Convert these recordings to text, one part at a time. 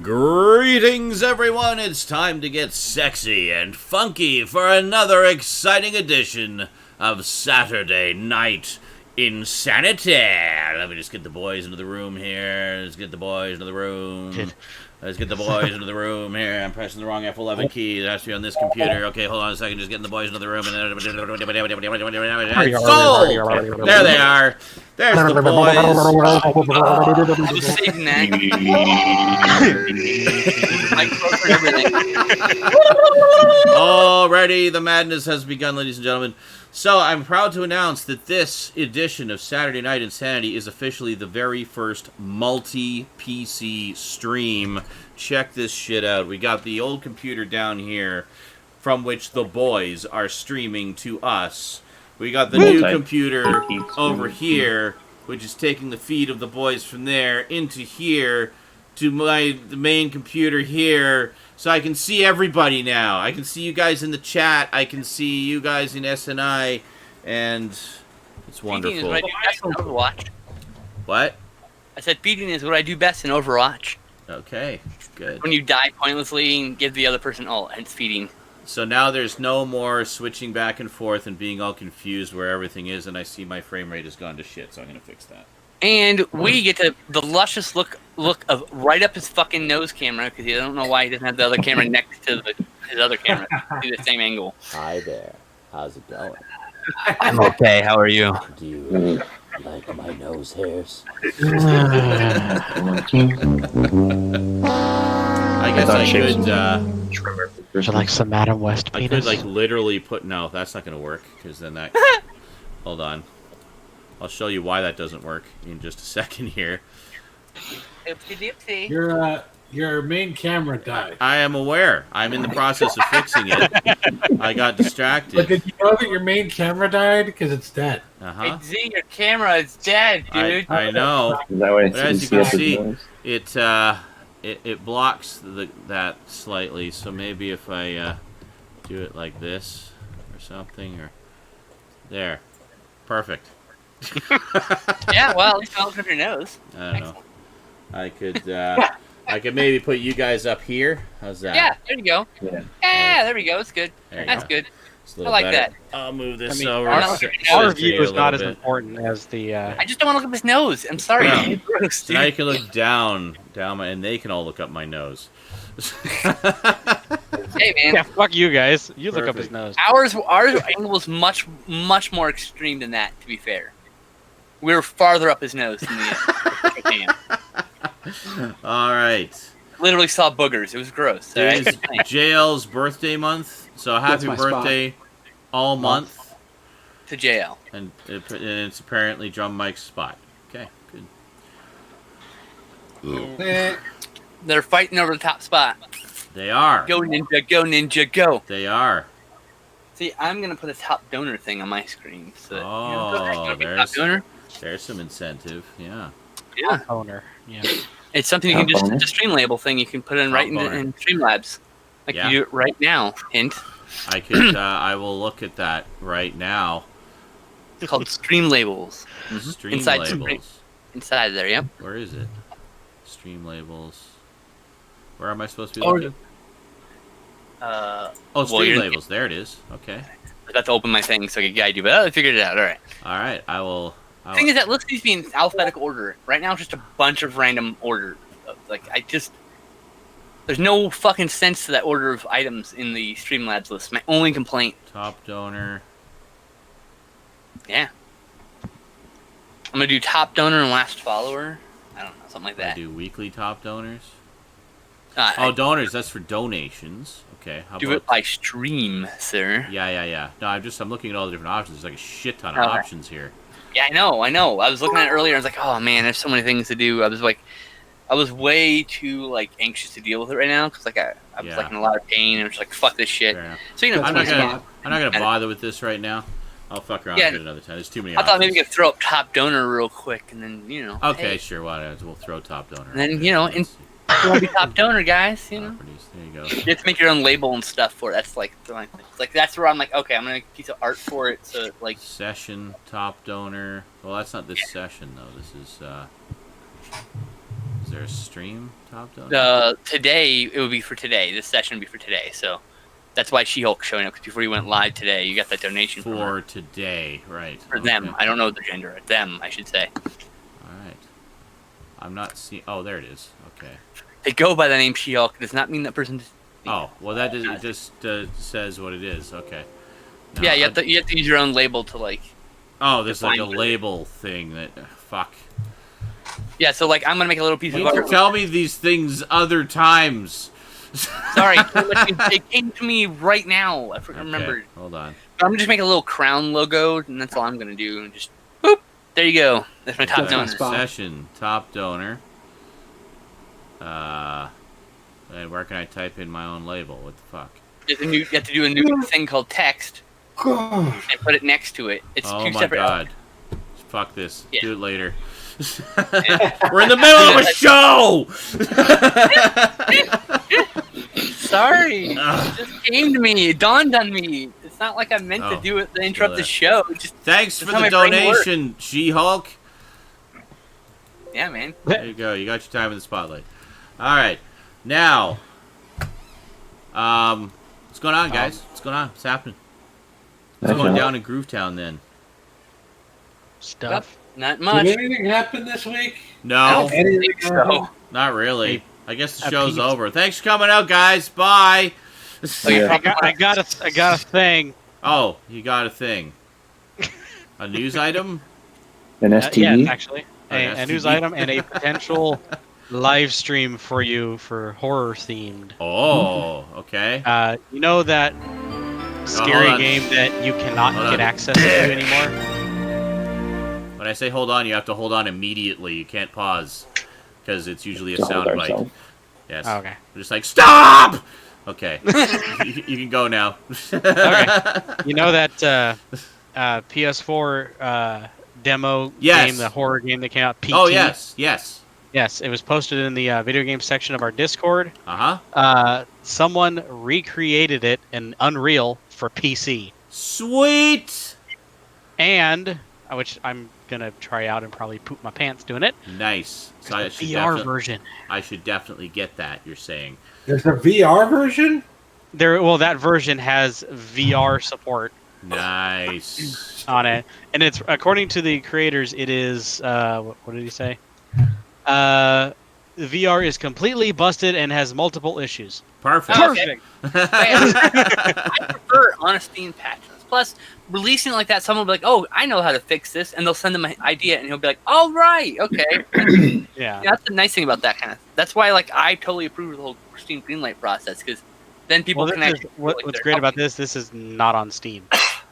Greetings, everyone! It's time to get sexy and funky for another exciting edition of Saturday Night InSaNiTy. Let me just get the boys into the room here. Let's get the boys into the room. Let's get the boys into the room here. I'm pressing the wrong F11 key. It has to be on this computer. Okay, hold on a second. Just getting the boys into the room. Sold! There they are. There's the boys. I was saving that. Already, the madness has begun, ladies and gentlemen. So, I'm proud to announce that this edition of Saturday Night InSaNiTy is officially the very first multi-PC stream. Check this shit out. We got the old computer down here from which the boys are streaming to us. We got the new computer over here, which is taking the feed of the boys from there into here to the main computer here. So I can see everybody now. I can see you guys in the chat. I can see you guys in SNI, and it's wonderful. Feeding is what I do best in Overwatch. What? I said feeding is what I do best in Overwatch. Okay, good. When you die pointlessly and give the other person ult, hence feeding. So now there's no more switching back and forth and being all confused where everything is, and I see my frame rate has gone to shit, so I'm going to fix that. And we get the luscious look of right up his fucking nose camera, because I don't know why he doesn't have the other camera next to his other camera. Do the same angle. Hi there. How's it going? I'm okay. How are you? Do you like my nose hairs? I guess I could, Or like some Adam West I penis. could, literally put... No, that's not going to work, because then that... Hold on. I'll show you why that doesn't work in just a second here. Oopsie doopsie. Your main camera died. I am aware. I'm in the process of fixing it. I got distracted. But did you know that your main camera died? Because it's dead. Uh-huh. Hey, Z, your camera is dead, dude. I know. That way, But as you can see, it blocks that slightly. So maybe if I do it like this or something, or there, perfect. Yeah, well, at least I'll look up your nose. I don't know. I could maybe put you guys up here. How's that? Yeah, there you go. Yeah, there we go. It's good. There you That's go. good. It's a little I like better. that. I'll move this I mean, over. our view is not as important as the. I just don't want to look up his nose. I'm sorry. Yeah. It's gross, So now you dude. can look down and they can all look up my nose. Hey, man. Yeah, fuck you guys. You look up his Perfect. nose. Our angle was much more extreme than that, to be fair. We were farther up his nose than the cam. All right. Literally saw boogers. It was gross. All It is right? JL's birthday month, so happy my birthday all month. To JL. And it's apparently Drum Mike's spot. Okay, good. Eh, They're fighting over the top spot. They are. Go, Ninja. Go, Ninja. Go. They are. See, I'm going to put a top donor thing on my screen. So that, Oh, top there's donor. some incentive. Yeah. Yeah. Owner. Yeah. It's something you can Top just, boner. it's a stream label thing you can put in right boner. in Streamlabs. Like Yeah. you do it right now. Hint. I could. I will look at that right now. It's called Stream Labels. Stream Inside labels. Inside there, yep. Where is it? Stream labels. Where am I supposed to be Or- looking? Uh, Oh, stream you're- labels. There it is. Okay. I got to open my thing so I could guide you, but I figured it out. All right. All right. I will. The thing is that let's these be in alphabetical order. Right now, it's just a bunch of random order. Like, there's no fucking sense to that order of items in the Streamlabs list. My only complaint. Top donor. Yeah. I'm going to do top donor and last follower. I don't know, something like I that. do weekly top donors. I Donors. That's for donations. Okay. How do about? it by stream, sir. Yeah. No, I'm looking at all the different options. There's like a shit ton of Okay. options here. Yeah, I know. I was looking at it earlier. I was like, oh man, there's so many things to do. I was way too anxious to deal with it right now because I was Yeah. in a lot of pain and I was like, fuck this shit. Fair enough. So I'm not I gonna bother with this right now. I'll fuck around Yeah. with it another time. There's too many thought options. maybe we could throw up top donor real quick and then Okay, hey, sure. Why not? We'll throw top donor. And then, out you there. know, Let's see. you want to be top donor, guys. Properties. There you go. You have to make your own label and stuff for it. That's that's where I'm like, okay, I'm gonna make a piece of art for it. So Session top donor. Well, that's not this session though. This is. Is there a stream top donor? Today, it would be for today. This session would be for today, so that's why She-Hulk's showing up, because before you went live today, you got that donation from her. For today, right. For them. I don't know the gender. Them, I should say. Alright. I'm not seeing... Oh, there it is. Okay. They go by the name She-Hulk. It does not mean that person... Oh, well, that is, it just says what it is. Okay. No, yeah, you have to use your own label to, like... Oh, there's like a define it. label thing that... fuck. Yeah, so, like, I'm going to make a little piece You of can art. tell me these things other times. Sorry, it came to me right now. I remembered. Okay, hold on. I'm gonna just make a little crown logo, and that's all I'm gonna do. And just boop. There you go. That's my top donor. Session top donor. And where can I type in my own label? What the fuck? You have to do a new thing called text and put it next to it. It's Oh two my separate. god. Fuck this. Yeah. Do it later. We're in the middle of a show! Sorry, it just came to me. It dawned on me. It's not like I meant to do it to interrupt the show. Just Thanks for how the my brain donation, She-Hulk. yeah, man. There you go. You got your time in the spotlight. All right. Now, what's going on, guys? What's going on? What's happening? What's going down in Groovetown then? Stuff. Not much. Did anything happen this week? I No, don't think so. not really. I guess the a show's piece. over. Thanks for coming out, guys. Bye. I got a thing. Oh, you got a thing. A news item? An STD? Yeah, actually. Oh, A STD. news item and a potential live stream for you for horror themed. Oh, okay. You know that hold scary on. game that you cannot Hold on. get access to anymore? When I say hold on, you have to hold on immediately. You can't pause. Because it's usually a To hold sound bite. ourselves. Yes. Oh, okay. We're just like, stop! Okay. you can go now. Okay. You know that PS4 demo Yes. game, the horror game that came out, PT? Oh, yes. Yes. Yes, it was posted in the video game section of our Discord. Uh-huh. Someone recreated it in Unreal for PC. Sweet! And, which I'm going to try out and probably poop my pants doing it, Nice. So I should, VR version. I should definitely get that, you're saying. There's a VR version? Well, that version has VR support Nice. on it. And it's, according to the creators, it is, what did he say? The VR is completely busted and has multiple issues. Perfect. Okay. Perfect. I prefer honesty and patches. Plus, releasing it like that, someone will be like, "Oh, I know how to fix this," and they'll send him an idea, and he'll be like, "All right, okay." Yeah. That's the nice thing about that kind of. That's why, like, I totally approve of the whole Steam Greenlight process, because then people Well, can this actually. is, what's great about this is not on Steam.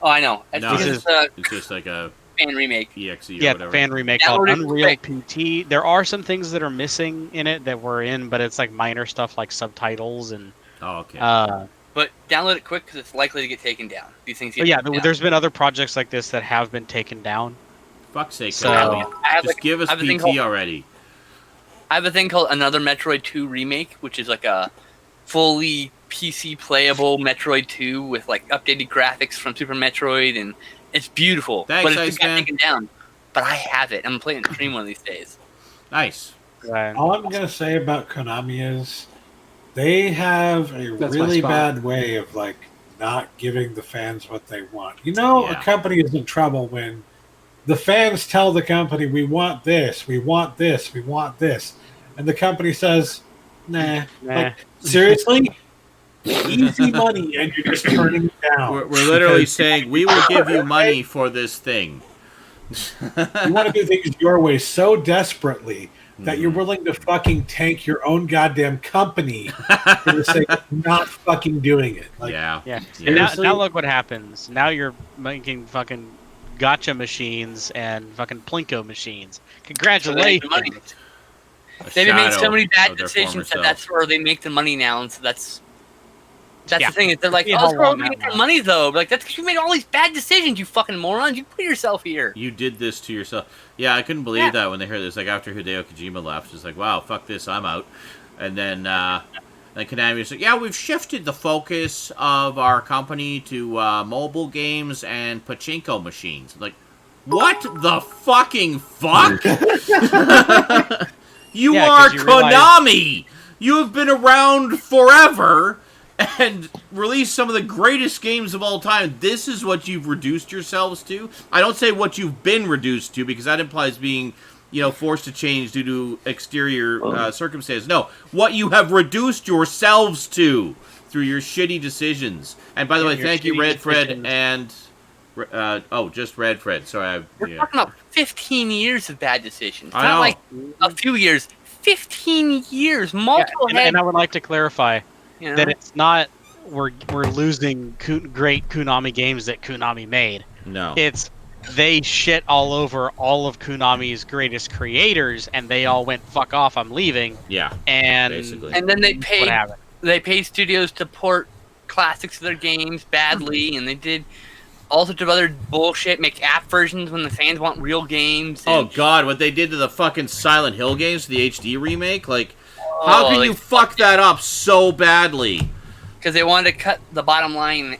Oh, I know. It's No. because This it's a It's just like a fan remake. EXE or Yeah, whatever. fan remake Download called it Unreal quick. PT. There are some things that are missing in it that were in, but it's like minor stuff like subtitles and. Oh, okay. But download it quick because it's likely to get taken down. These things. Get But yeah, taken down. there's been other projects like this that have been taken down. Fuck's sake, so- Konami. I have, Just like, give us I have a thing PT called- already. I have a thing called Another Metroid 2 Remake, which is like a fully PC playable Metroid 2 with like updated graphics from Super Metroid, and it's beautiful. Thanks, but it's Iceman. got taken down. But I have it. I'm gonna play it in stream one of these days. Nice. All I'm going to say about Konami is they have a That's my really spot. bad way of, like, not giving the fans what they want. You know, Yeah. a company is in trouble when the fans tell the company, we want this, we want this, we want this. And the company says, nah. Like, seriously? Easy money, and you're just turning it down. We're literally Because saying, we will give you money for this thing. you want to do things your way so desperately that you're willing to fucking tank your own goddamn company for the sake of not fucking doing it. Like, Yeah. Yeah. Yeah. And now, Seriously? now look what happens. Now you're making fucking gotcha machines and fucking Plinko machines. Congratulations. Money. A They've made so shadow many bad of their decisions former that self. that's where they make the money now, and so that's Yeah. the thing. Is they're like, See "Oh, how that's where long we that get their lasts. money, though." But like, that's because you made all these bad decisions, you fucking morons. You put yourself here. You did this to yourself. Yeah, I couldn't believe that when they heard this. Like, after Hideo Kojima left, it's like, wow, fuck this, I'm out. And then Konami was like, yeah, we've shifted the focus of our company to mobile games and pachinko machines. Like, what the fucking fuck? You Yeah, are 'cause you realize- Konami! You have been around forever and released some of the greatest games of all time. This is what you've reduced yourselves to? I don't say what you've been reduced to, because that implies being, forced to change due to exterior circumstances. No, what you have reduced yourselves to through your shitty decisions. And by the way, your thank you, shitty Red Fred, decisions. and... just Red Fred. Sorry, We're talking about 15 years of bad decisions. I Not know. like a few years. 15 years, multiple and, heads. I would like to clarify You know? that it's not we're losing great Konami games that Konami made. No. It's they shit all over all of Konami's greatest creators, and they all went "fuck off, I'm leaving." Yeah, And basically. And then they what paid happened? studios to port classics of their games badly, and they did all sorts of other bullshit, make app versions when the fans want real games. Oh And, god, what they did to the fucking Silent Hill games, the HD remake, like, how can they you fuck that up so badly? Because they wanted to cut the bottom line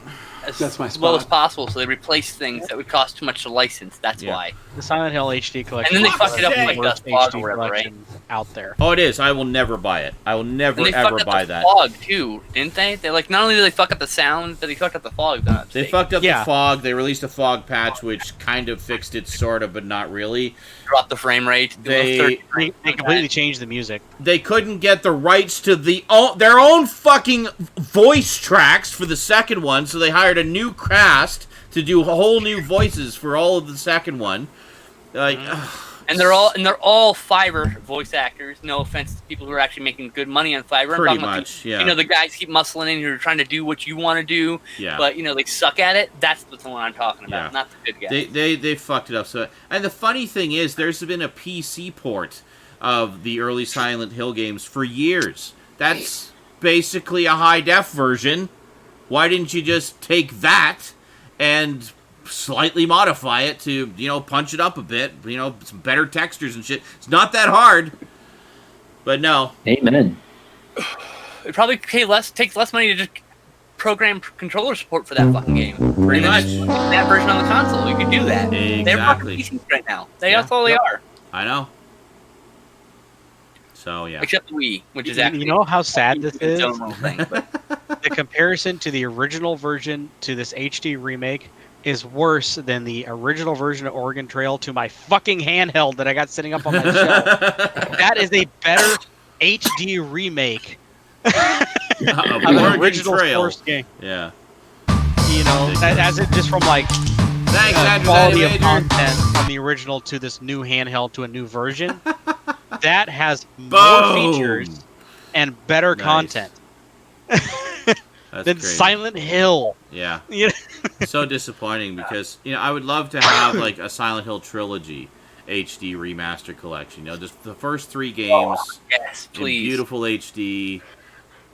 as That's my low as spot. possible, so they replaced things that would cost too much to license. That's Yeah. why. The Silent Hill HD collection. And then they is fucked it up the with, like, worst the fog HD or whatever, right? collection out there. Oh, it is. I will never buy it. I will never, And they ever fucked up buy the that. fog too, didn't they? They not only did they fuck up the sound, but they fucked up the fog. They fucked up Yeah. the fog. They released a fog patch, which kind of fixed it, sort of, but not really. Dropped the frame rate. They They completely changed the music. couldn't get the rights to their own fucking voice tracks for the second one, so they hired a new cast to do whole new voices for all of the second one. Like, And they're all Fiverr voice actors. No offense to people who are actually making good money on Fiverr. I'm pretty talking about much, yeah. the guys keep muscling in who are trying to do what you want to do, Yeah. but they suck at it. That's the one I'm talking about, Yeah. not the good guys. They fucked it up. So, and the funny thing is, there's been a PC port of the early Silent Hill games for years. That's basically a high def version. Why didn't you just take that and slightly modify it to, punch it up a bit, some better textures and shit? It's not that hard. But no. Amen. It probably takes less money to just program controller support for that fucking game. Pretty And much. then just that version on the console, you could do that. They're fucking Exactly. PCs right now. Yeah. That's all they are. I know. So, yeah. Except the Wii, which is actually You know how sad this its is? own little thing. But The comparison to the original version to this HD remake is worse than the original version of Oregon Trail to my fucking handheld that I got sitting up on my shelf. That is a better HD remake of the Oregon original Trail. Force game. Yeah. As it just from like Thanks, Andrew. quality of Andrew. content from the original to this new handheld to a new version. That has more Boom. features and better Nice. content That's than crazy. Silent Hill. Yeah. You know? So disappointing because I would love to have like a Silent Hill trilogy HD remaster collection. Just the first 3 games yes, in please. beautiful HD,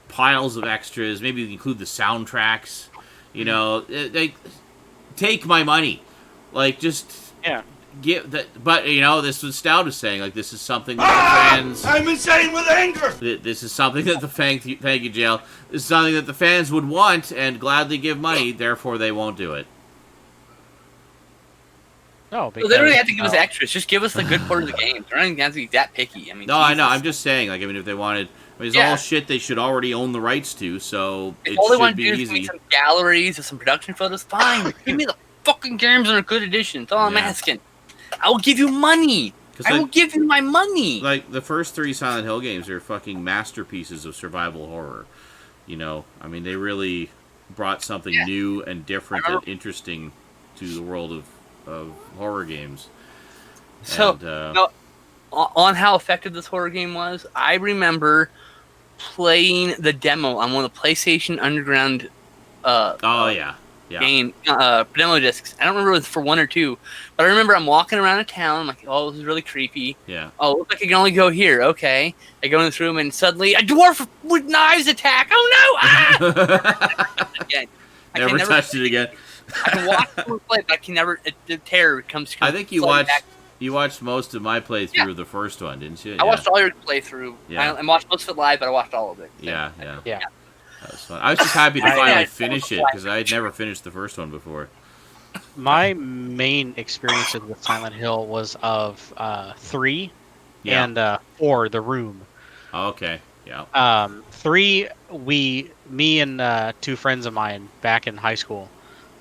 piles of extras. Maybe include the soundtracks. They take my money, like just Yeah. give that. But this was Stout was saying, like, this is something that the fans. I'm insane with anger! This is something that thank you, Jail. This is something that the fans would want and gladly give money. Therefore, they won't do it. No, So because, they don't even have to give us extras. Just give us the good part of the game. They're not even have to be that picky. I mean, No, I know. Jesus. I'm just saying. Like, if they wanted, it's Yeah. all shit they should already own the rights to. So If it all they should want to be do is give me easy. some galleries or some production photos, fine. Give me the fucking games in a good edition. That's all I'm Yeah. asking. I will give you money. 'Cause I will give you my money. Like the first 3 Silent Hill games are fucking masterpieces of survival horror. I mean, they really brought something new and different and interesting to the world of horror games. So, And, no, on how effective this horror game was, I remember playing the demo on one of the PlayStation Underground oh yeah, game demo discs. I don't remember if it was for 1 or 2, but I remember I'm walking around a town. I'm like, oh, this is really creepy. yeah. Oh, looks like I can only go here. Okay. I go in this room and suddenly a dwarf with knives attack. Oh no! Ah! Again. I can Never touched it again. I can watch someone play, but I can never. The terror comes. I think you flooding watched back. you watched most of my playthrough Yeah. of the first one, didn't you? I watched all your playthrough. Yeah. I watched most of it live, but I watched all of it. Yeah. Yeah. That was fun. I was just happy to I- finally yeah, finish it because I had never finished the first one before. My main experiences with Silent Hill was of 3 Yeah. and 4, The Room. Okay. Yeah. 3, me and 2 friends of mine back in high school,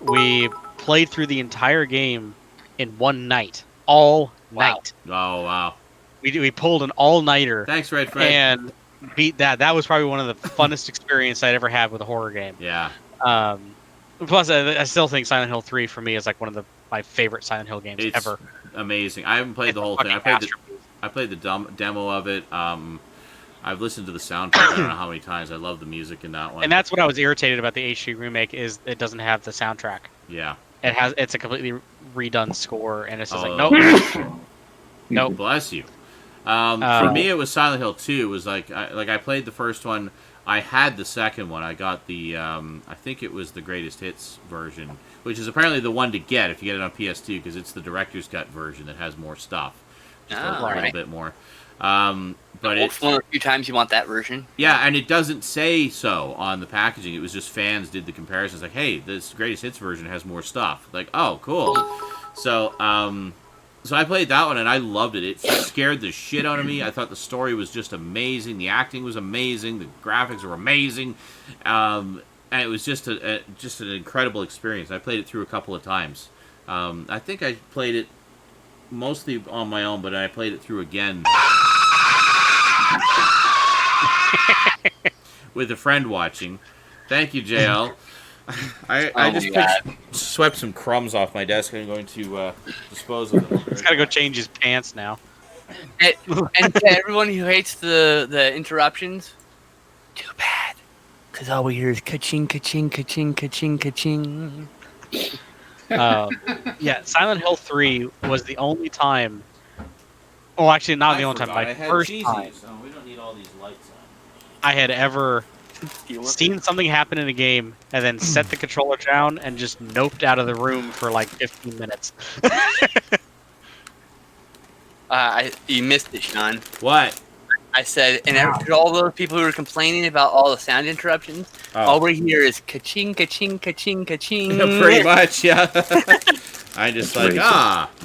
we played through the entire game in one night, all night. Oh wow. We pulled an all-nighter Thanks, Red Fred. and beat that. That was probably one of the funnest experience I'd ever had with a horror game. Yeah. Plus, I still think Silent Hill 3 for me is like one of my favorite Silent Hill games It's ever. amazing. I haven't played It's the a whole thing. fucking masterpiece. I played the demo of it. I've listened to the soundtrack I don't know how many times. I love the music in that one. And that's what I was irritated about the HD remake is it doesn't have the soundtrack. Yeah. It's a completely redone score, and it's just like Oh. nope. Bless you. For me, it was Silent Hill 2. It was I played the first one. I had the second one. I got the I think it was the greatest hits version, which is apparently the one to get if you get it on PS2 because it's the director's cut version that has more stuff, just a little bit more. But it's one of the few times you want that version. Yeah, and it doesn't say so on the packaging. It was just fans did the comparisons, like, hey, this greatest hits version has more stuff. Like, oh, cool. So I played that one and I loved it. It scared the shit out of me. I thought the story was just amazing. The acting was amazing. The graphics were amazing. And it was just an incredible experience. I played it through a couple of times. I think I played it mostly on my own, but I played it through again with a friend watching. Thank you, JL. I just swept some crumbs off my desk and I'm going to dispose of them. He's got to go change his pants now. And to everyone who hates the interruptions, too bad. Because all we hear is ka-ching, ka-ching, ka-ching, ka-ching, ka-ching. Yeah, Silent Hill 3 was the only time... Well, actually, not the only time. My first time so we don't need all these lights on. I had ever seen something happen in a game and then set the controller down and just noped out of the room for like 15 minutes. You missed it, Sean. What? I said, and to all those people who were complaining about all the sound interruptions, all we hear is ka-ching, ka-ching, ka-ching, ka-ching. Pretty much, yeah. I just like,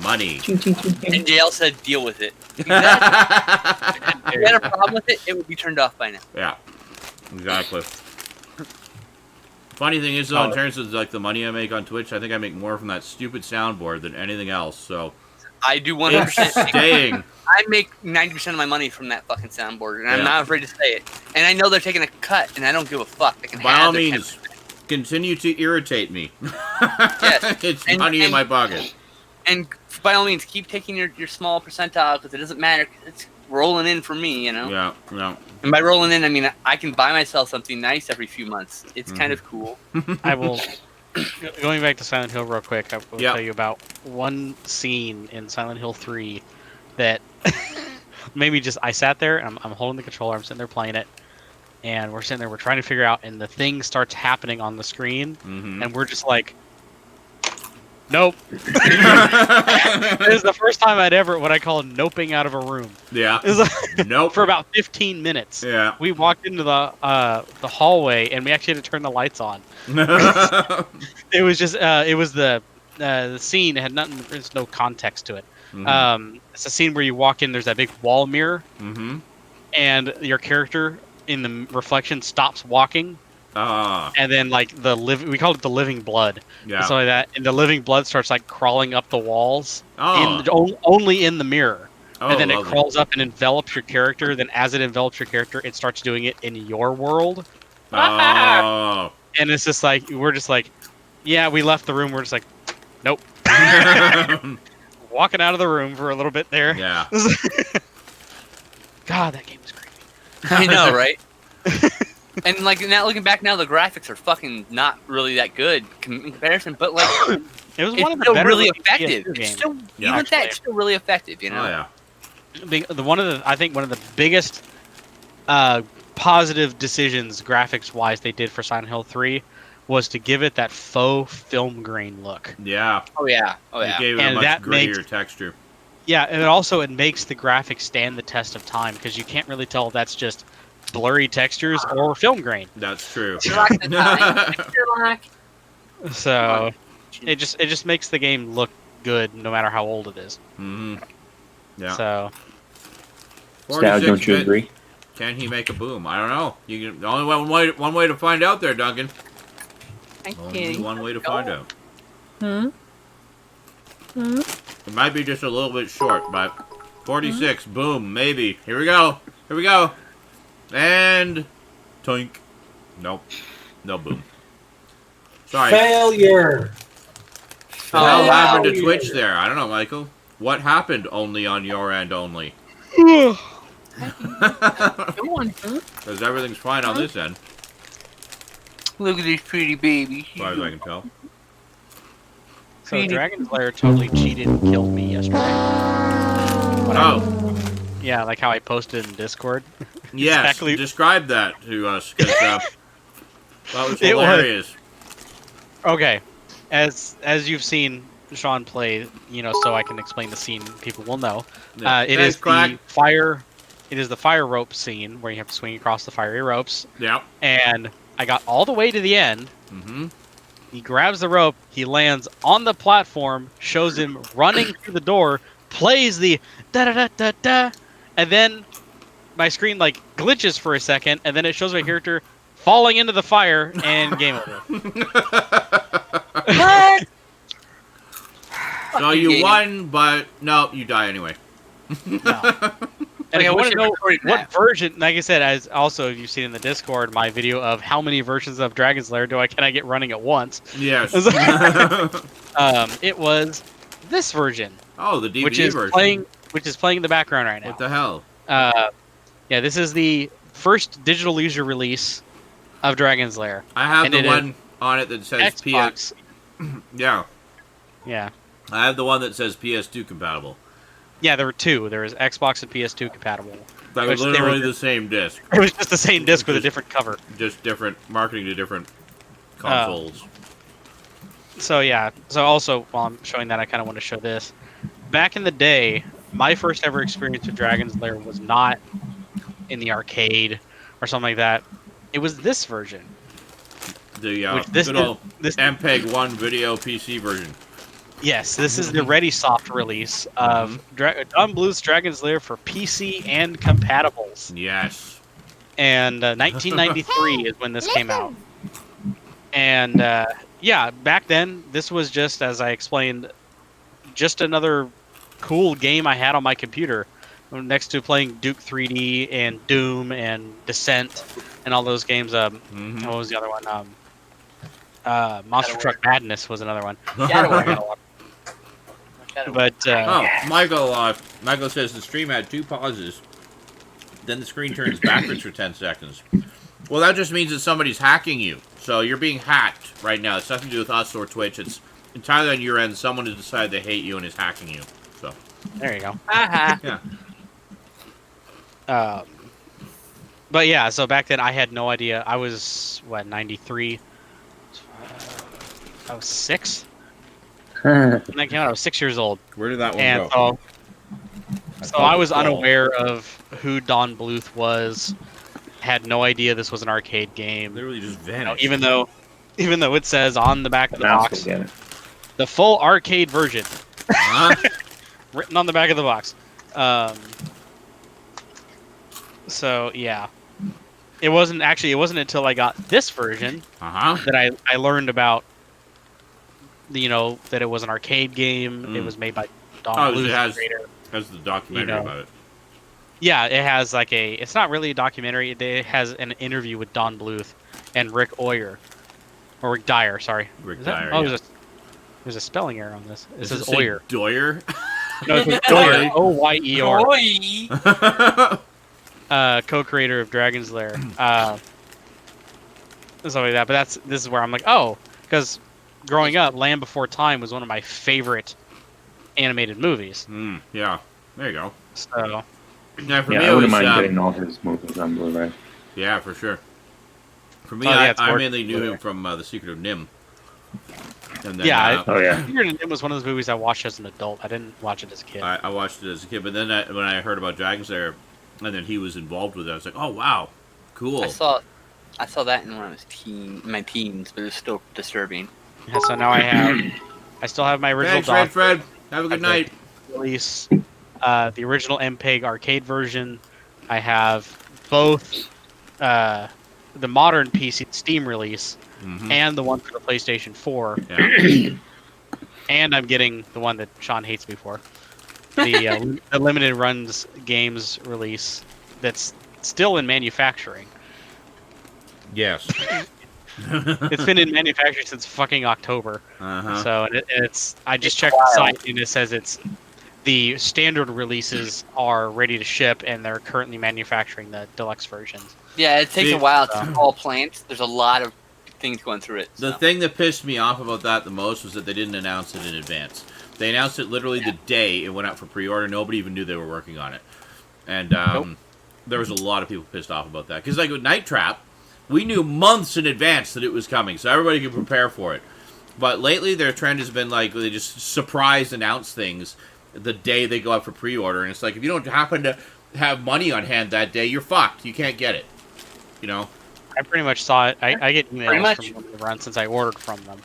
money. And JL said, deal with it. Exactly. If you had a problem with it, it would be turned off by now. Yeah, exactly. Funny thing is, though, in terms of like the money I make on Twitch, I think I make more from that stupid soundboard than anything else. So I do 100%. Staying. I make 90% of my money from that fucking soundboard, and I'm not afraid to say it. And I know they're taking a cut, and I don't give a fuck. They can by all means, continue to irritate me. Yes. It's money in my pocket. And by all means, keep taking your small percentile, because it doesn't matter. It's rolling in for me, you know? Yeah. And by rolling in, I mean I can buy myself something nice every few months. It's kind of cool. I will... Going back to Silent Hill real quick, I will tell you about one scene in Silent Hill 3 that maybe just... I sat there, and I'm holding the controller, I'm sitting there playing it, and we're sitting there, we're trying to figure out, and the thing starts happening on the screen, and we're just like, nope. It was the first time I'd ever, what I call noping out of a room. Yeah. It was like, nope. For about 15 minutes. Yeah. We walked into the hallway, and we actually had to turn the lights on. It was just, it was the scene, it had nothing, there's no context to it. It's a scene where you walk in, there's that big wall mirror, and your character in the reflection stops walking. And then like we called it the living blood. Yeah. So like that, and the living blood starts like crawling up the walls. Only in the mirror. And then it crawls up and envelops your character. Then as it envelops your character, it starts doing it in your world. And it's just like we're just like, yeah, we left the room. We're just like, nope. Walking out of the room for a little bit there. Yeah. God, that game was creepy. I know, right? And like now, looking back now, the graphics are fucking not really that good in comparison. But like, it was it's still really effective. It's still, even that, it's still really effective. You know. Oh yeah. I think one of the biggest positive decisions graphics-wise they did for Silent Hill 3 was to give it that faux film grain look. Yeah. Oh yeah. It gave it a much grittier texture. Yeah, and also it makes the graphics stand the test of time because you can't really tell if that's just blurry textures or film grain. That's true. So it just makes the game look good no matter how old it is. Yeah. So Stout, don't you 46-bit. agree? Can he make a boom? I don't know. You can only one way to find out there, Duncan. Only one way to find out. It might be just a little bit short, but 46, boom, maybe. Here we go. Here we go. And toink. Nope. No boom. Sorry. Failure. What the hell happened to Failure. Twitch there? I don't know, Michael. What happened only on your end only? Come on. Because everything's fine on this end, Look at this pretty baby. as far as I can tell. So Dragon's Lair totally cheated and killed me yesterday. Oh, Yeah, like how I posted in Discord. yes. Exactly. Describe that to us, because that was It was- hilarious. Okay, as you've seen Sean play, so I can explain the scene. People will know. Yeah. It Thanks, is Crack. the fire. It is the fire rope scene where you have to swing across the fiery ropes. Yeah. And I got all the way to the end. Mm-hmm. He grabs the rope. He lands on the platform. Shows him running through the door. Plays the da da da da da, and then my screen like glitches for a second, and then it shows my character falling into the fire and game over. What? So you won, but no, you die anyway. No. And Okay, if you what's want to your know recording what at? version, like I said, as also you've seen in the Discord, my video of how many versions of Dragon's Lair can I get running at once? Yes. It was this version, Oh, the DVD which is version. playing in the background right now. What the hell? Yeah, this is the first digital leisure release of Dragon's Lair. I have And the it one on it that says Xbox. Yeah. Yeah. I have the one that says PS2 compatible. Yeah, there were two. There was Xbox and PS2 compatible. That was Which they literally were- the same disc. It was just the same disc with a different cover. Just different marketing to different consoles. So yeah. So also, while I'm showing that, I kind of want to show this. Back in the day, my first ever experience with Dragon's Lair was not in the arcade or something like that. It was this version. The Which this good is- old this- MPEG 1 video PC version. Yes, this is the ReadySoft release of Don Bluth's Dragon's Lair for PC and compatibles. Yes. And 1993 is when this came out. And yeah, back then, this was just, as I explained, just another cool game I had on my computer. Next to playing Duke 3D and Doom and Descent and all those games. What was the other one? Monster Truck Madness was another one. But Oh, Michael says the stream had 2 pauses. Then the screen turns backwards for 10 seconds. Well, that just means that somebody's hacking you. So you're being hacked right now. It's nothing to do with us or Twitch. It's entirely on your end. Someone has decided they hate you and is hacking you. So there you go. yeah. But yeah, so back then I had no idea. I was, 93? I was 6? When that came out, I was 6 years old. Where did that one And go? so I was unaware of who Don Bluth was. Had no idea this was an arcade game. Literally just vanished. Even though it says on the back of the Mouse box, will get it. the full arcade version, Huh? written on the back of the box. So yeah, it wasn't until I got this version Uh-huh. that I learned about, that it was an arcade game. It was made by Don Oh, Bluth, it has- creator. That's the documentary about it. Yeah, it has it's not really a documentary. It has an interview with Don Bluth and Rick Oyer, or Rick Dyer. Sorry, Rick Is that- Dyer, Oh, yeah. there's a spelling error on this. It Does says it say Oyer. Doyer? No, it says Oyer. Oyer. Oi. Co-creator of Dragon's Lair. Something like that. But this is where I'm like, oh, because growing up, Land Before Time was one of my favorite animated movies. Yeah. There you go. So Yeah, for Yeah, me I it was, wouldn't mind getting all his movies on Blu-ray. yeah, for sure. For me, Oh, yeah, it's I more mainly knew Blu-ray. him from The Secret of Nim. And then, Yeah, Oh yeah. Secret of Nim was one of those movies I watched as an adult. I didn't watch it as a kid. I watched it as a kid, but then when I heard about Dragon's Lair, and then he was involved with it, I was like, oh, wow, cool. I saw that in when I was in my teens, but it's still disturbing. Yeah, so now I still have my original Thanks, Fred. Have a good Okay. night. release, the original MPEG arcade version I have both the modern PC Steam release and the one for the PlayStation 4. Yeah. And I'm getting the one that Sean hates me for. The limited runs games release that's still in manufacturing. Yes. It's been in manufacturing since fucking October. Uh-huh. So I just checked the site and it says the standard releases are ready to ship and they're currently manufacturing the deluxe versions. Yeah, it takes a while to all plants. There's a lot of things going through it. The thing that pissed me off about that the most was that they didn't announce it in advance. They announced it literally the day it went out for pre-order. Nobody even knew they were working on it. And there was a lot of people pissed off about that. Because like with Night Trap, we knew months in advance that it was coming, so everybody could prepare for it. But lately, their trend has been like they just surprise announce things the day they go out for pre-order, and it's like if you don't happen to have money on hand that day, you're fucked. You can't get it. You know. I pretty much saw it. I get emails Pretty from the run since I ordered from them.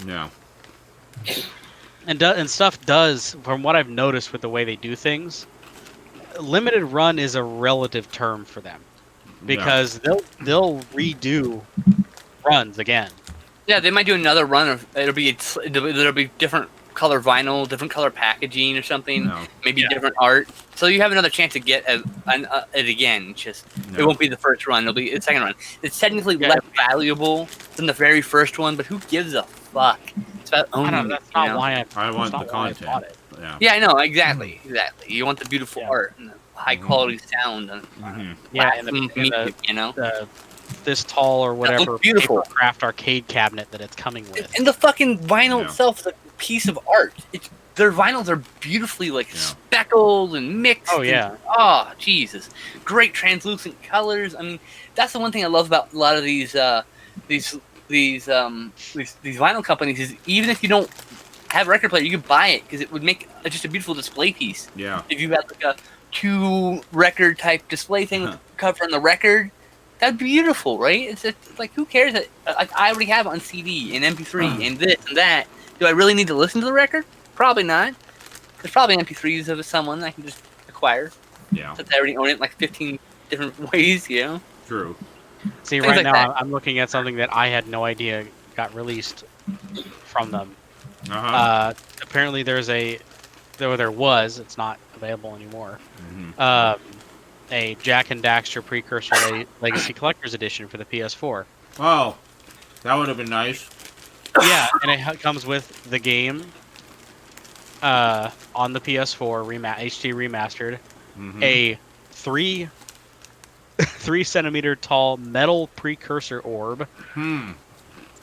Yeah. And stuff does, from what I've noticed with the way they do things, limited run is a relative term for them. Because they'll redo runs again. Yeah, they might do another run of it'll be different color vinyl, different color packaging or something. No. Maybe different art. So you have another chance to get it again. Just it won't be the first run; it'll be the second run. It's technically less valuable than the very first one, but who gives a fuck? It's about owning. I know, that's not why I want the content. Yeah, I know exactly. You want the beautiful art and the high quality sound and and music, you know. This tall or whatever beautiful craft arcade cabinet that it's coming with. And the fucking vinyl itself is a piece of art. Their vinyls are beautifully speckled and mixed. Oh yeah. Oh Jesus! Great translucent colors. I mean, that's the one thing I love about a lot of these vinyl companies is even if you don't have a record player, you can buy it because it would make just a beautiful display piece. Yeah. If you had like a 2 record type display thing with the cover on the record, that'd be beautiful, right? It's just, like who cares that I already have it on CD and MP3 and this and that. Do I really need to listen to the record? Probably not. There's probably MP3s of someone I can just acquire. Yeah. Since I already own it in like 15 different ways, you know? True. See, Things right like now that. I'm looking at something that I had no idea got released from them. Apparently there was, it's not available anymore, a Jack and Daxter Precursor Legacy Collector's Edition for the PS4. Oh, that would have been nice. Yeah, and it comes with the game on the PS4 HD remastered, a 3 centimeter tall metal precursor orb.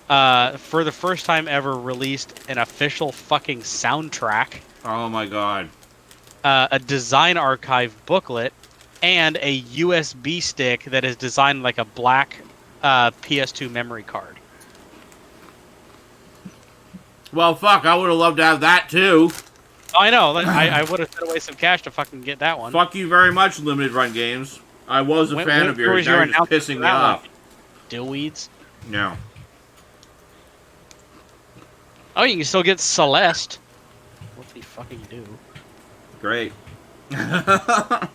For the first time ever released an official fucking soundtrack. Oh my god. A design archive booklet, and a USB stick that is designed like a black PS2 memory card. Well, fuck, I would have loved to have that too. Oh, I know. I would have put away some cash to fucking get that one. Fuck you very much, Limited Run Games. I was a fan of yours. Now you're just pissing me off. Dillweeds. No. Oh, you can still get Celeste. What do you fucking do? Great. Yeah.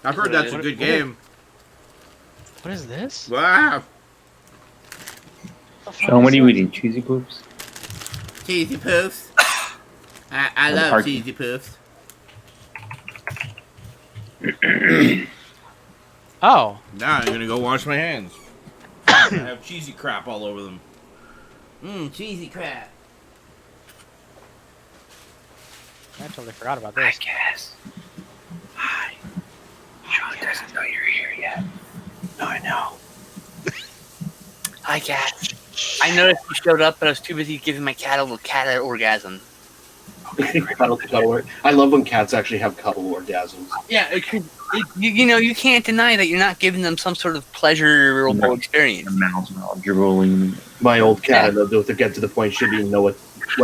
I've heard that's a good game. What is this? Wow. Sean, what are you eating? Cheesy Poops? Cheesy Poofs. I love Cheesy Poofs. Oh. Now I'm gonna go wash my hands. I have cheesy crap all over them. Cheesy crap. I totally forgot about this. Cass. Hi. Sean doesn't know you're here yet. No, I know. Hi, cat. I noticed you showed up, but I was too busy giving my cat a little cat orgasm. I love when cats actually have cuddle orgasms. Yeah, you can't deny that you're not giving them some sort of pleasurable experience. Your mouth's now drooling. My old cat, I loved it to get to the point she didn't know what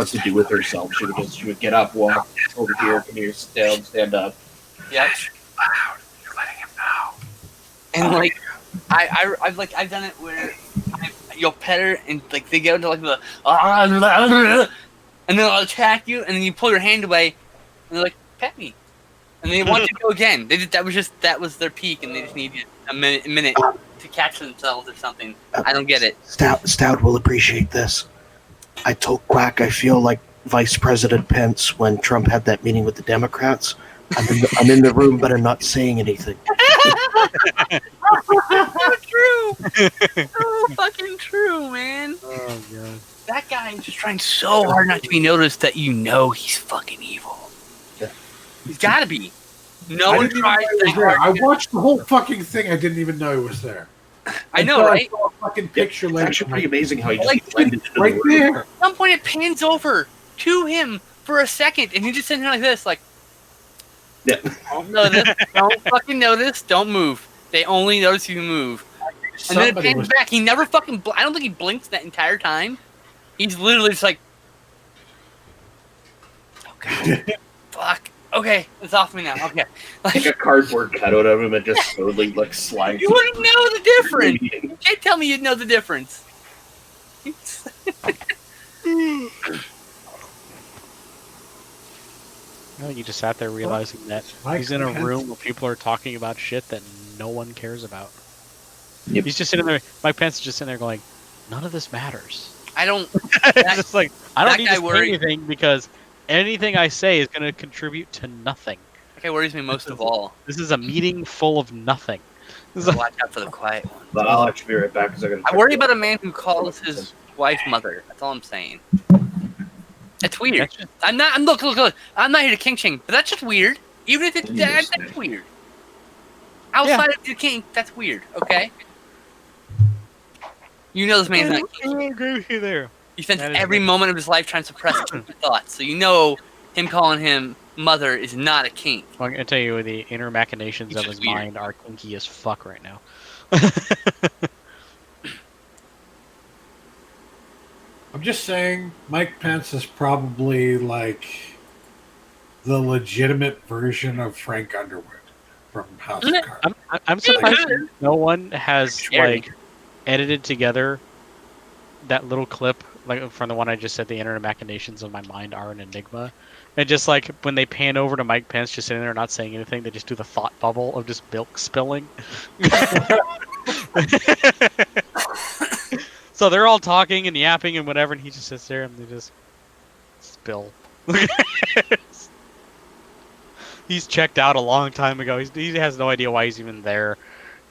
to do with herself. She would get up, walk over here, come here, sit down, stand up. Yeah. Loud. You're letting him know. And like, I've done it where you'll pet her and like they get into like the and then they'll attack you and then you pull your hand away and they're like, pet me. And they want to go again. That was their peak, and they just needed a minute to catch themselves or something. I don't get it. Stout will appreciate this. I told Quack I feel like Vice President Pence when Trump had that meeting with the Democrats. I'm in the room, but I'm not saying anything. So true. So fucking true, man. Oh god. That guy is just trying so hard not to be noticed that he's fucking evil. Yeah. He's got to be. No I one didn't even know tries he that was there. I hard. watched the whole fucking thing. I didn't even know he was there. I know, Until right? I saw a fucking Yeah, picture it's later. actually pretty amazing how he just Like, blended into Right the room. there. At some point, it pans over to him for a second, and he's just sitting there like this, like, Yeah. don't notice, don't fucking notice, don't move. They only notice you move. And then it Somebody pans was back. He never fucking. I don't think he blinks that entire time. He's literally just like, oh god, fuck. Okay, it's off me now. Okay, Take a cardboard cutout of him and just slowly like slide. you wouldn't know the difference. You can't tell me you'd know the difference. No, you just sat there realizing that Mike he's in a Pence. room where people are talking about shit that no one cares about. Yep. He's just sitting there. Mike Pence is just sitting there going, "None of this matters." I don't. It's just like I that don't need guy to say worried- anything because anything I say is going to contribute to nothing. That guy worries me most of all. This is a meeting full of nothing. This is Watch out for the quiet one. But I'll actually be right back because I gotta. I check worry the- about a man who calls his wife mother. That's all I'm saying. It's weird. That's just- I'm not. Look. I'm not here to kink shame, but that's just weird. Even if it's Yes. that's weird. Outside of the kink, that's weird. Okay. You know this man's not I agree with you there. He spends That is every weird. moment of his life trying to suppress his thoughts. So you know him calling him mother is not a kink. Well, I'm going to tell you the inner machinations It's of just his weird. mind are kinky as fuck right now. I'm just saying, Mike Pence is probably like the legitimate version of Frank Underwood from House of Cards. I'm surprised Yeah. no one has Scary. like edited together that little clip like from the one I just said. The inner machinations of my mind are an enigma, and just like when they pan over to Mike Pence just sitting there not saying anything, they just do the thought bubble of just milk spilling. So they're all talking and yapping and whatever, and he just sits there and they just spill. He's checked out a long time ago. He has no idea why he's even there,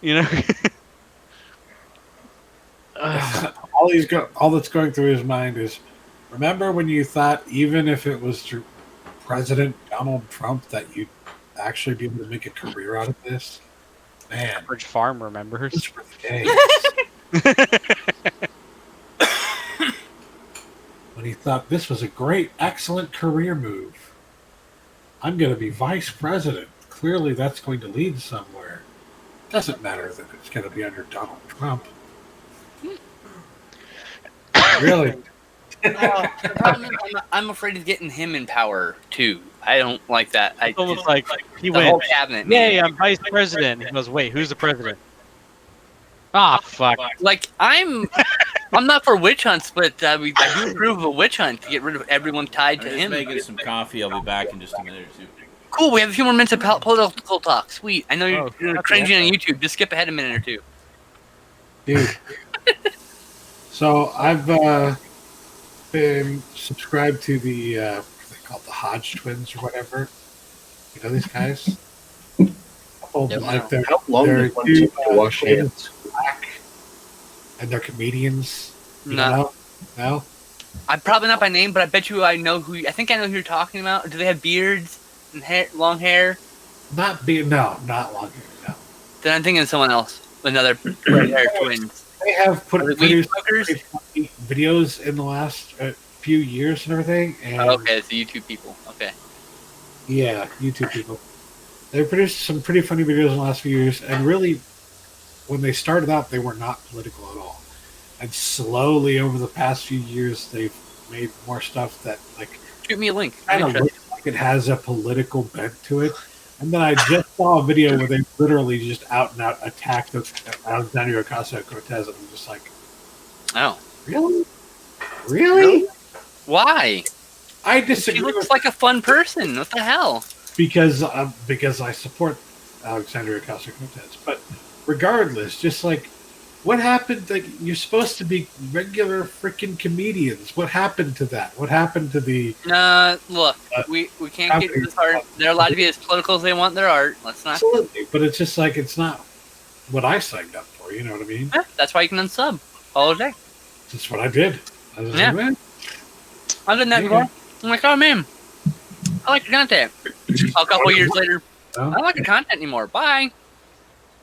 you know. All that's going through his mind is, remember when you thought even if it was through President Donald Trump that you'd actually be able to make a career out of this? Man, Bridge Farm remembers. those were the days. When he thought this was a great, excellent career move. I'm going to be vice president. Clearly that's going to lead somewhere. Doesn't matter that it's going to be under Donald Trump. Really? The problem is I'm afraid of getting him in power too. I don't like that. It's almost like he the whole went, cabinet. Man. "Yay, I'm vice president." He goes, "Wait, who's the president?" Ah, fuck. Like I'm not for witch hunts, but I do approve of a witch hunt to get rid of everyone tied I'm to just him. making some coffee. I'll be back in just a minute or two. Cool. We have a few more minutes of political talk. Sweet. I know you're, Oh, you're okay. cringing on YouTube. Just skip ahead a minute or two. Dude. So I've been subscribed to the what are they called, the Hodge twins or whatever. You know these guys? Oh, Yep. like they're, How long they're did one two, take to wash hands? black, and they're comedians. You No. know? No? I'm probably not by name, but I bet you I know who. I think I know who you're talking about. Do they have beards and hair, long hair? Not not long hair, no. Then I'm thinking of someone else. Another red-haired twins. They have Are they weed produced smokers? pretty funny videos in the last few years and everything. And Oh, okay, it's the YouTube people. Okay. yeah, YouTube people. They've produced some pretty funny videos in the last few years, and really, when they started out, they were not political at all. And slowly, over the past few years, they've made more stuff that like Shoot me a link. I'm kind of interested. looks like it has a political bent to it. And then I just saw a video where they literally just out and out attacked Alexandria Ocasio-Cortez, and I'm just like, Oh. really? Really? Why? I She disagree looks with like a fun person. What the hell? because I support Alexandria Ocasio-Cortez. But regardless, just like, what happened? Like, you're supposed to be regular freaking comedians. What happened to that? What happened to the? Look, we can't get this art. They're allowed to be as political as they want in their art. Let's not. Absolutely, but it's just like it's not what I signed up for. You know what I mean? Yeah, that's why you can unsub all day. That's what I did. I was Yeah. like, man, I've done that before. I'm like, oh man, I like your content. A couple years later, I don't like your content anymore. Bye.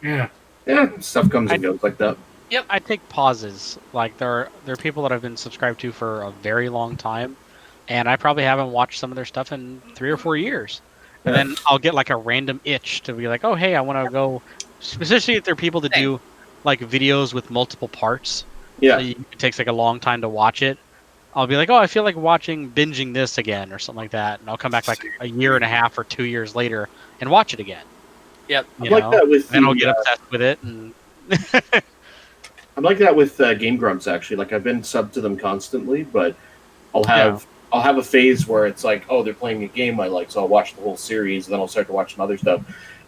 yeah. Yeah, stuff comes and goes like that. Yep. I take pauses. Like there are people that I've been subscribed to for a very long time, and I probably haven't watched some of their stuff in 3 or 4 years. And then I'll get like a random itch to be like, oh hey, I want to go. Especially if there are people that do like videos with multiple parts. Yeah. So it takes like a long time to watch it. I'll be like, oh, I feel like binging this again or something like that, and I'll come back like a year and a half or 2 years later and watch it again. Yep. You like know? that with Then the, I'll get obsessed with it. And I'm like that with Game Grumps, actually. Like, I've been subbed to them constantly, but I'll have a phase where it's like, oh, they're playing a game I like, so I'll watch the whole series, and then I'll start to watch some other stuff,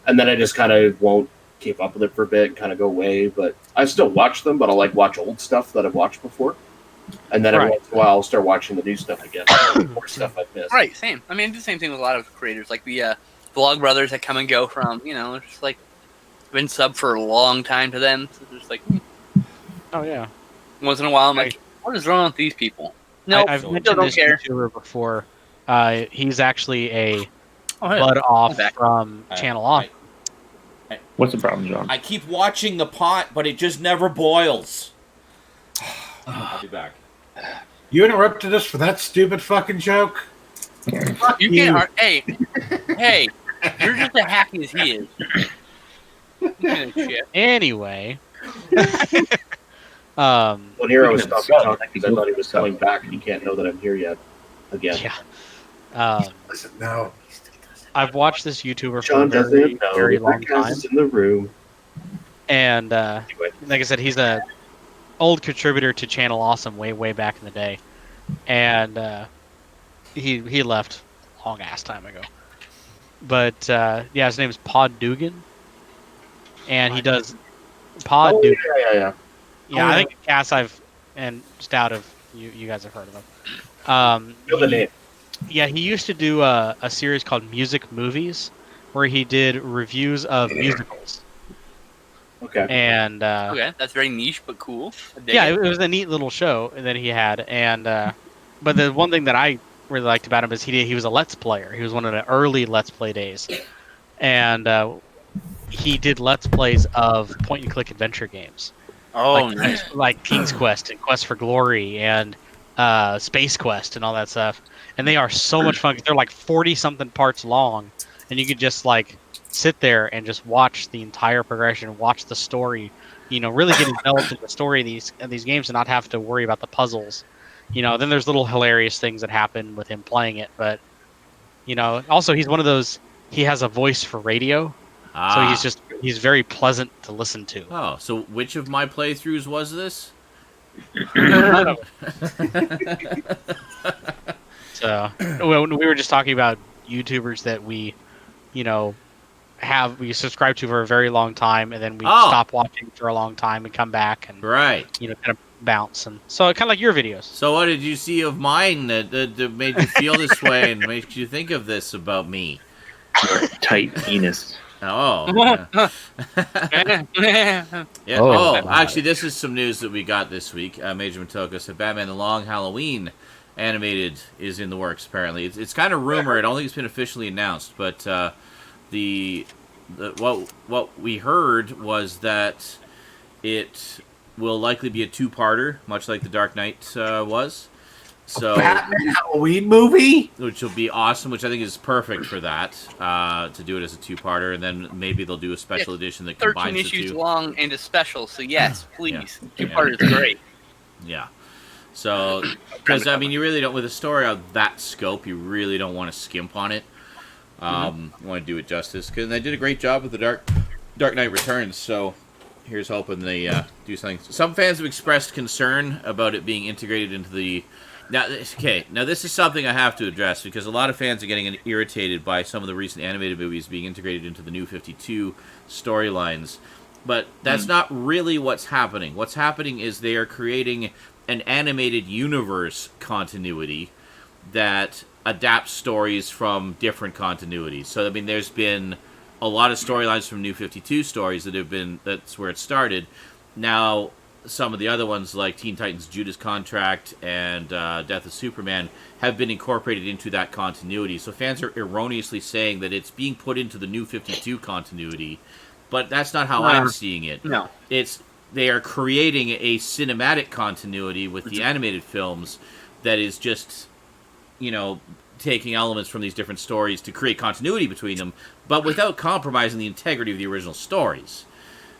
and then I just kind of won't keep up with it for a bit and kind of go away. But I still watch them, but I'll like watch old stuff that I've watched before, and then every once in a while I'll start watching the new stuff again, more stuff I've missed. Right. Same. I mean, I do the same thing with a lot of creators, like the Vlog Brothers that come and go from, just like been sub for a long time to them. So just like, oh yeah, once in a while, I'm like, what is wrong with these people? No, I've still mentioned don't this care. YouTuber before. He's actually a Oh, hey, blood off back. from Channel Off. What's the problem, John? I keep watching the pot, but it just never boils. I'll be back. You interrupted us for that stupid fucking joke. Fuck You can't. Hey, you're just as happy as he is. Shit. Anyway, When Hero stopped talking because I thought he was coming back, and he can't know that I'm here yet. Again. yeah. Listen, no. I've watched this YouTuber for John a very, doesn't know. very long Podcast time, is in the room. and Anyway. like I said, he's a old contributor to Channel Awesome way back in the day, and he left a long ass time ago. But yeah, his name is Pod Dugan, and he does Pod Oh, Dugan. yeah. Yeah, I think Cass and Stout you guys have heard of him. Know the name. Yeah, he used to do a series called Music Movies, where he did reviews of musicals. Okay. And Okay, that's very niche but cool. I dig yeah, it. it was a neat little show that he had. And but the one thing that I really liked about him is he was a Let's Player. He was one of the early Let's Play days, and he did Let's Plays of point-and-click adventure games. Oh, like, nice. like King's Quest and Quest for Glory and Space Quest and all that stuff. And they are so much fun. They're like 40-something parts long, and you could just like sit there and just watch the entire progression, watch the story, really get enveloped in the story of these games and not have to worry about the puzzles. Then there's little hilarious things that happen with him playing it, but also he's one of those. He has a voice for radio, so he's very pleasant to listen to. Oh, so which of my playthroughs was this? So we were just talking about YouTubers that we subscribe to for a very long time, and then we stop watching for a long time and come back and Right. kind of bounce. And so kind of like your videos. So what did you see of mine that made you feel this way and made you think of this about me? Tight penis. Oh. Yeah. Yeah. Oh. Oh, actually, this is some news that we got this week. Major Matoko said Batman: The Long Halloween animated is in the works. Apparently, it's kind of rumored. I don't think it's been officially announced, but what we heard was that it will likely be a two-parter, much like The Dark Knight was. So, Batman Halloween movie? which will be awesome, which I think is perfect for that, to do it as a two-parter, and then maybe they'll do a special edition that 13 combines the issues two. long and a special, so yes, please. Yeah. Two-part is great. Yeah. So, because, I mean, you really don't, with a story of that scope, you really don't want to skimp on it. You want to do it justice, because they did a great job with The Dark Knight Returns, so here's hoping they do something. Some fans have expressed concern about it being integrated into the Now, this is something I have to address because a lot of fans are getting irritated by some of the recent animated movies being integrated into the New 52 storylines. But that's not really what's happening. What's happening is they are creating an animated universe continuity that adapts stories from different continuities. So, I mean, there's been a lot of storylines from New 52 stories that's where it started. Now, some of the other ones, like Teen Titans Judas Contract and Death of Superman, have been incorporated into that continuity. So fans are erroneously saying that it's being put into the New 52 continuity, but that's not how I'm seeing it. No. They are creating a cinematic continuity with the animated films that is just, taking elements from these different stories to create continuity between them, but without compromising the integrity of the original stories.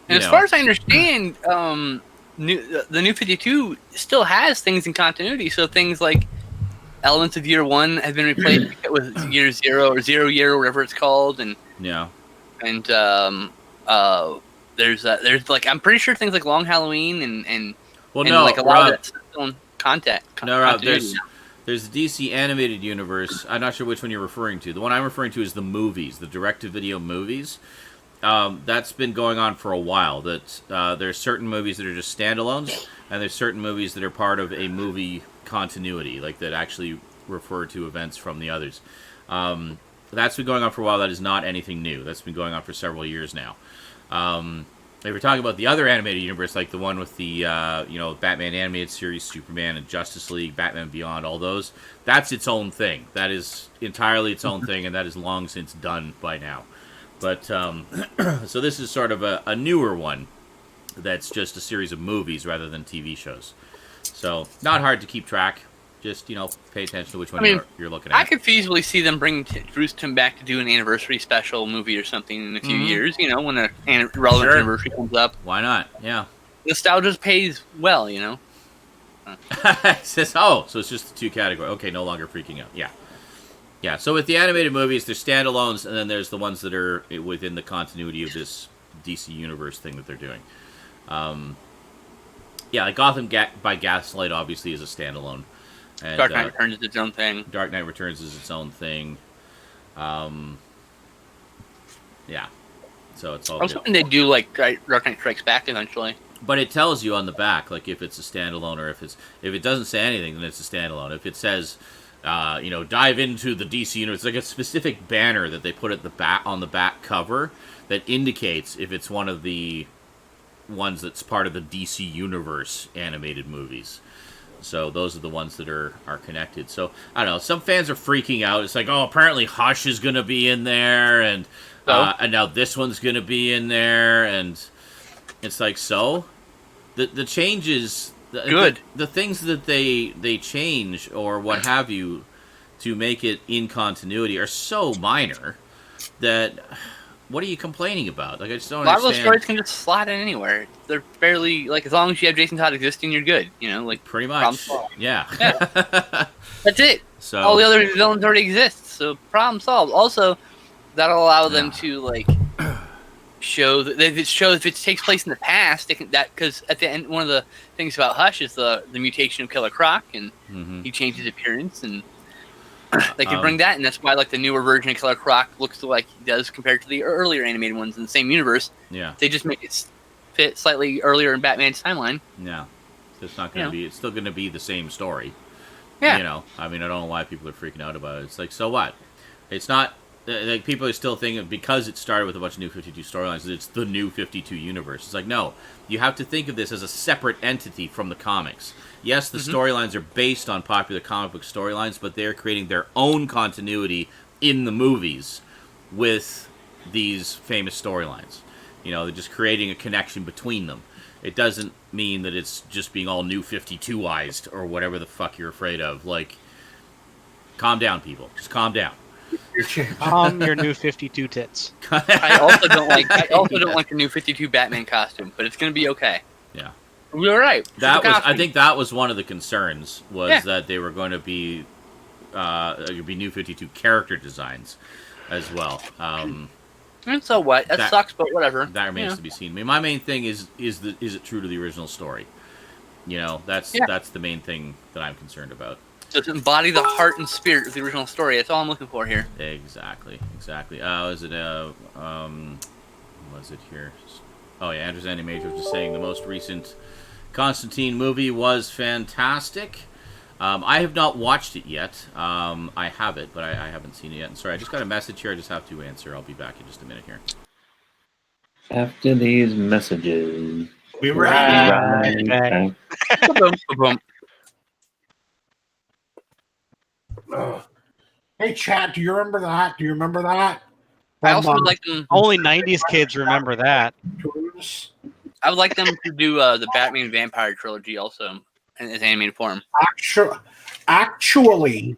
And as far as I understand, the New 52 still has things in continuity. So things like elements of Year 1 have been replaced with Year 0 or 0 Year or whatever it's called, and there's like, I'm pretty sure things like Long Halloween and like a lot of that's still in continuity. There's the DC animated universe. I'm not sure which one you're referring to. The one I'm referring to is the movies, the direct-to-video movies. That's been going on for a while. There's certain movies that are just standalones, and there's certain movies that are part of a movie continuity, like that actually refer to events from the others. That's been going on for a while. That is not anything new. That's been going on for several years now. If we're talking about the other animated universe, like the one with the Batman animated series, Superman and Justice League, Batman Beyond, all those, that's its own thing. That is entirely its own thing, and that is long since done by now. But so this is sort of a newer one that's just a series of movies rather than TV shows. So not hard to keep track. Just, pay attention to which one you're looking at. I could feasibly see them bringing Bruce Timm back to do an anniversary special movie or something in a few years, when a relevant anniversary comes up. Why not? Yeah. Nostalgia pays well, It says, so it's just the two categories. Okay, no longer freaking out. Yeah. Yeah, so with the animated movies, there's standalones, and then there's the ones that are within the continuity of this DC Universe thing that they're doing. Like Gotham by Gaslight obviously is a standalone. And, Dark Knight Returns is its own thing. Dark Knight Returns is its own thing. So it's all I was hoping they'd do like Dark Knight Strikes Back eventually. But it tells you on the back, like if it's a standalone or if it doesn't say anything, then it's a standalone. If it says, dive into the DC universe, it's like a specific banner that they put at the back on the back cover that indicates if it's one of the ones that's part of the DC Universe animated movies. So those are the ones that are connected. So, I don't know. Some fans are freaking out. It's like, apparently Hush is going to be in there, and now this one's going to be in there, and it's like, so? The changes... Good. The things that they change or what have you to make it in continuity are so minor that... What are you complaining about? Like, I just don't understand. A lot of those stories can just slot in anywhere. They're fairly, as long as you have Jason Todd existing, you're good. Pretty much. Yeah. That's it. So all the other villains already exist, so problem solved. Also, that'll allow them to, show that if it takes place in the past, because at the end, one of the things about Hush is the mutation of Killer Croc, and he changed his appearance, and they could bring that, and that's why the newer version of Killer Croc looks like he does compared to the earlier animated ones in the same universe. Yeah, they just make it fit slightly earlier in Batman's timeline. Yeah, so it's not going to be. It's still going to be the same story. Yeah, I mean, I don't know why people are freaking out about it. It's like, so what? It's not. People are still thinking because it started with a bunch of New 52 storylines that it's the New 52 universe. It's like, no, you have to think of this as a separate entity from the comics. Yes, the storylines are based on popular comic book storylines, but they're creating their own continuity in the movies with these famous storylines. They're just creating a connection between them. It doesn't mean that it's just being all New 52ized or whatever the fuck you're afraid of. Calm down, people. Just calm down. Calm your New 52 tits. I also don't like the New 52 Batman costume, but it's gonna be okay. Yeah. We're all right. I think that was one of the concerns that they were going to be New 52 character designs as well. And so what? That sucks, but whatever. That remains to be seen. I mean, my main thing is it true to the original story? That's the main thing that I'm concerned about. Just embody the heart and spirit of the original story. That's all I'm looking for here. Exactly. Was it was it here? Oh yeah, Andrew's Animator was just saying the most recent Constantine movie was fantastic. I have not watched it yet. I have it, but I haven't seen it yet. And sorry, I just got a message here. I just have to answer. I'll be back in just a minute here. After these messages, We were right back. Boom. Hey, chat, do you remember that? Do you remember that? I also would like them. Only 90s kids remember that. I would like them to do the Batman Vampire trilogy also in its animated form. Actually,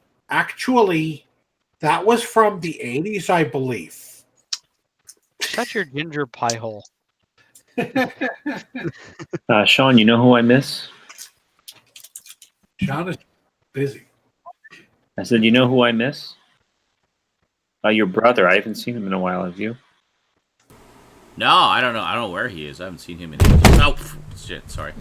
that was from the 80s, I believe. Shut your ginger pie hole. Sean, you know who I miss? Sean is busy. I said, you know who I miss? Your brother. I haven't seen him in a while. Have you? No, I don't know. I don't know where he is. I haven't seen him in ages. Oh, shit. Sorry.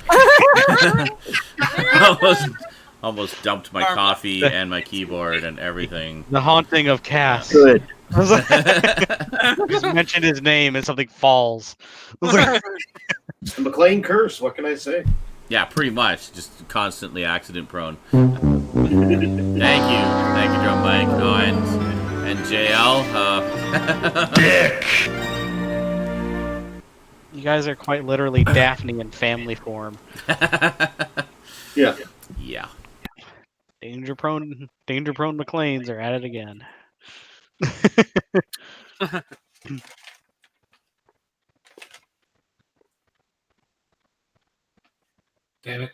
almost dumped my coffee and my keyboard and everything. The haunting of Cass. Good. Just mentioned his name and something falls. It's the McLean curse. What can I say? Yeah, pretty much. Just constantly accident prone. Thank you, Drum Mike. Oh, and JL. Dick. You guys are quite literally Daphne in family form. Yeah. Yeah. Danger prone McLeans are at it again. Damn it.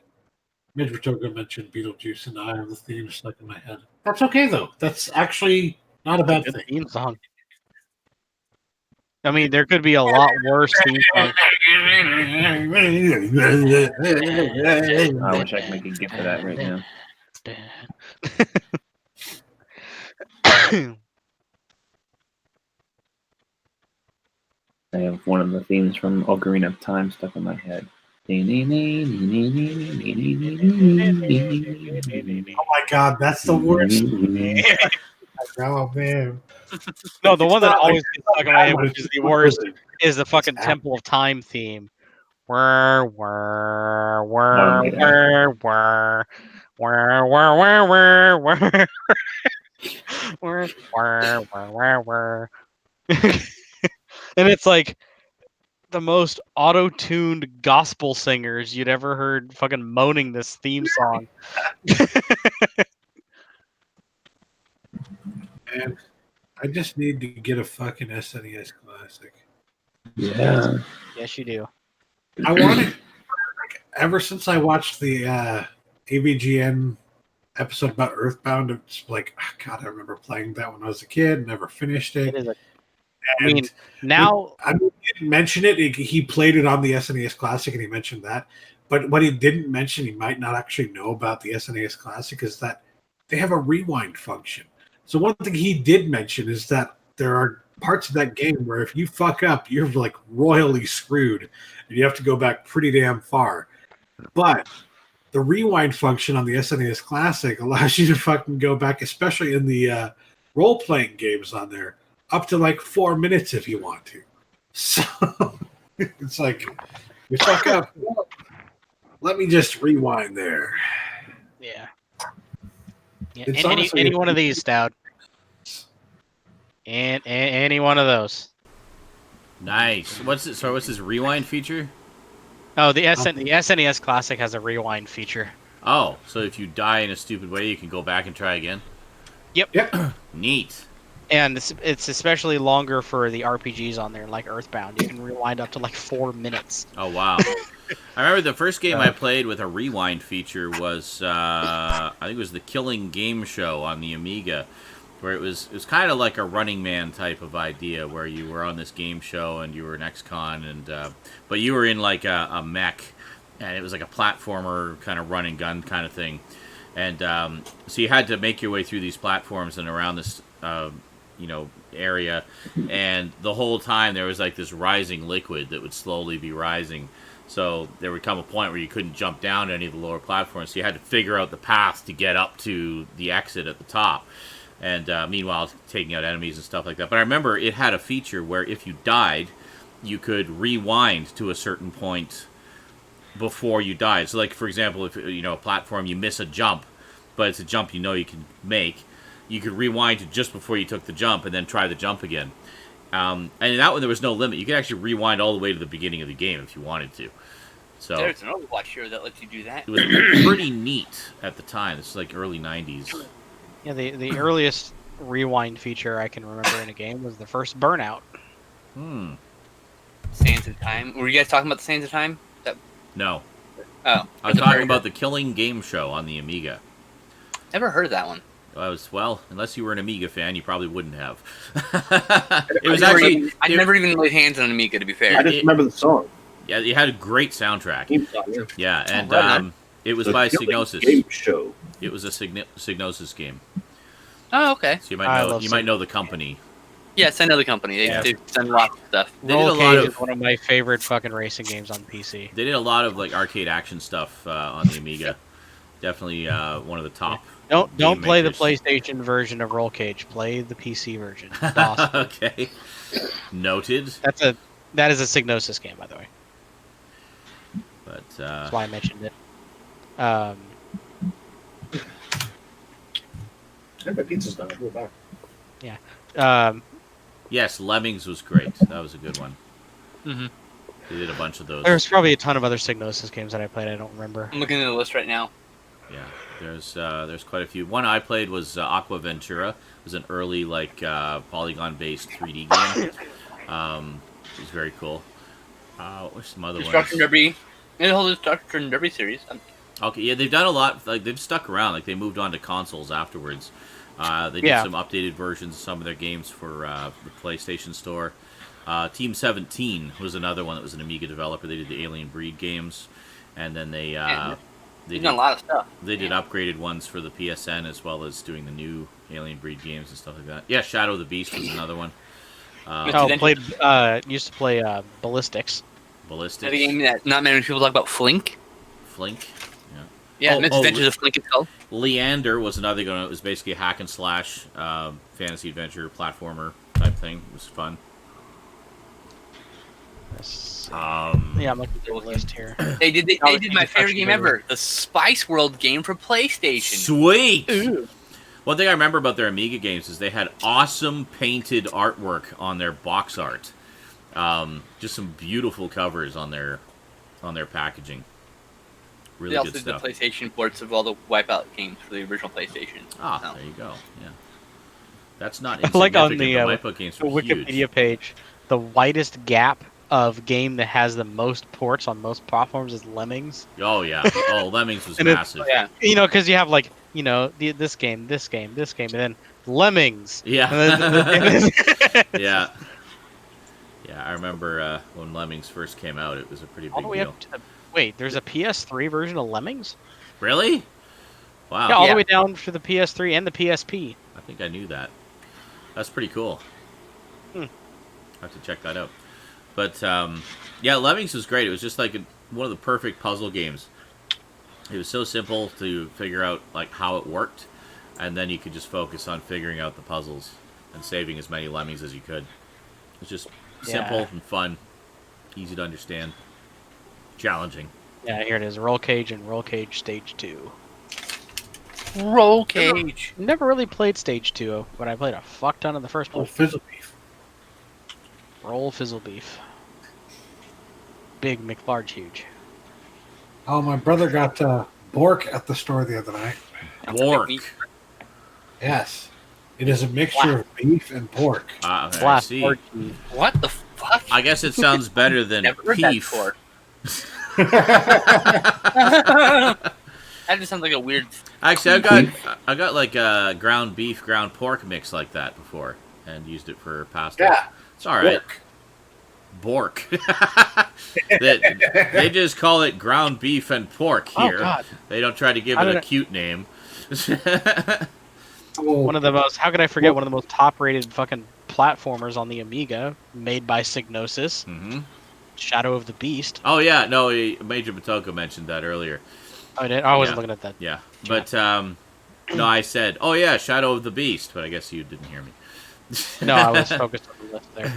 Midge Ratoga mentioned Beetlejuice, and I have the theme stuck in my head. That's okay, though. That's actually not a bad Good thing. theme song. I mean, there could be a lot worse theme songs. I wish I could make a gift of that right now. I have one of the themes from Ocarina of Time stuck in my head. Oh my god, that's the worst. Oh, man. No, the one that always gets stuck in my head, which is the worst, is the fucking Temple of Time theme. Whir, whir, whir, whir, whir, whir, whir, whir, whir, whir. Whir, whir, whir, whir, whir. And it's like the most auto-tuned gospel singers you'd ever heard fucking moaning this theme song. Man, I just need to get a fucking SNES Classic. Yeah. Yes, you do. I wanted, ever since I watched the AVGN episode about Earthbound, it's like, oh God, I remember playing that when I was a kid, never finished it. It is a, And I mean, now I mean, he didn't mention it. He played it on the SNES Classic, and he mentioned that. But what he didn't mention, he might not actually know about the SNES Classic, is that they have a rewind function. So one thing he did mention is that there are parts of that game where if you fuck up, you're like royally screwed, and you have to go back pretty damn far. But the rewind function on the SNES Classic allows you to fucking go back, especially in the role-playing games on there, up to like 4 minutes if you want to. So it's like, you fuck up, let me just rewind there. yeah. It's Any honestly- one of these, Stout. And any one of those. Nice. What's this rewind feature? Oh, the SNES Classic has a rewind feature. Oh, so if you die in a stupid way, you can go back and try again? Yep. Neat. And it's especially longer for the RPGs on there, like Earthbound. You can rewind up to like 4 minutes. Oh, wow. I remember the first game I played with a rewind feature was, I think it was the Killing Game Show on the Amiga, where it was kind of like a Running Man type of idea, where you were on this game show and you were an ex-con, and but you were in like a mech, and it was like a platformer kind of run and gun kind of thing. And so you had to make your way through these platforms and around this area, and the whole time there was like this rising liquid that would slowly be rising. So there would come a point where you couldn't jump down any of the lower platforms, so you had to figure out the path to get up to the exit at the top. And meanwhile, taking out enemies and stuff like that. But I remember it had a feature where if you died, you could rewind to a certain point before you died. So, like, for example, if, a platform, you miss a jump, but it's a jump you can make, you could rewind to just before you took the jump and then try the jump again. And in that one, there was no limit. You could actually rewind all the way to the beginning of the game if you wanted to. So there's an Overwatch here that lets you do that. it was pretty neat at the time. This is like early 90s. Yeah, the earliest rewind feature I can remember in a game was the first Burnout. Sands of Time. Were you guys talking about the Sands of Time? No. Oh. I was talking about the Killing Game Show on the Amiga. Never heard of that one. Unless you were an Amiga fan, you probably wouldn't have. I never even laid hands on an Amiga, to be fair. I just remember the song. Yeah, it had a great soundtrack. Yeah, and it was The by Killing Psygnosis. Game Show. It was a Psygnosis game. Oh, okay. So you might know the company. Yes, I know the company. They send lots of stuff. They did a Roll lot Cage of is one of my favorite fucking racing games on PC. They did a lot of like arcade action stuff on the Amiga. Definitely one of the top. Don't game play the makers. PlayStation version of Roll Cage. Play the PC version. It's awesome. Okay. Noted. That is a Psygnosis game, by the way. But That's why I mentioned it. My pizza's done. I'll go back. yes, Lemmings was great. That was a good one. Mm-hmm. They did a bunch of those. There's probably a ton of other Psygnosis games that I played. I don't remember. I'm looking at the list right now. Yeah, there's quite a few. One I played was Aqua Ventura. It was an early polygon-based 3D game. It was very cool. What's some other Destruction ones? Derby. And the whole Destruction Derby series. Okay, yeah, they've done a lot. Like they've stuck around. Like they moved on to consoles afterwards. They did some updated versions of some of their games for the PlayStation Store. Team 17 was another one that was an Amiga developer. They did the Alien Breed games, and then they They've done a lot of stuff. They did upgraded ones for the PSN as well as doing the new Alien Breed games and stuff like that. Yeah, Shadow of the Beast was another one. Used to play Ballistics. Ballistics. The game that not many people talk about, Flink. Flink. Yeah, Adventures of Flink is called. Leander was another one. It was basically a hack and slash fantasy adventure platformer type thing. It was fun. Yeah, I'm looking through the list here. They did my favorite game ever, the Spice World game for PlayStation. Sweet! Ooh. One thing I remember about their Amiga games is they had awesome painted artwork on their box art. Just some beautiful covers on their packaging. Really They also good did the stuff. PlayStation ports of all the Wipeout games for the original PlayStation. There you go. Yeah, that's not Like insignificant. on the Wipeout games were Wikipedia huge. page, the widest gap of game that has the most ports on most platforms is Lemmings. Oh yeah. Oh, Lemmings was And it's- massive. Yeah. Because you have this game, and then Lemmings. Yeah. And then- Yeah. Yeah, I remember when Lemmings first came out. It was a pretty all big the way deal. up to wait, there's a PS3 version of Lemmings? Really? Wow. Yeah, all Yeah. the way down to the PS3 and the PSP. I think I knew that. That's pretty cool. Hmm. I have to check that out. But yeah, Lemmings was great. It was just like one of the perfect puzzle games. It was so simple to figure out like how it worked, and then you could just focus on figuring out the puzzles and saving as many lemmings as you could. It's just simple Yeah. and fun, easy to understand, challenging. Yeah, here it is. Roll Cage and Roll Cage Stage 2. Roll Cage. Never really played Stage 2, but I played a fuck ton of the first Oh, one. fizzle beef. Roll Fizzle Beef. Big McLarge huge. Oh, my brother got Bork at the store the other night. Pork. Yes. It is a mixture of beef and pork. I Blast see. orgy. What the fuck? I guess it sounds better than Never heard that beef. before. That just sounds like a weird. Actually, I got like a ground beef, ground pork mix like that before, and used it for pasta. Yeah. It's all right. Bork. they just call it ground beef and pork Oh, here. God. They don't try to give I it don't a know. cute name. One of the most. How could I forget one of the most top-rated fucking platformers on the Amiga, made by Psygnosis. Mm-hmm. Shadow of the Beast. Oh yeah, no, Major Batoko mentioned that earlier. Oh, I did. I wasn't looking at that. Yeah, but no, I said, oh yeah, Shadow of the Beast, but I guess you didn't hear me. No, I was focused on the list there.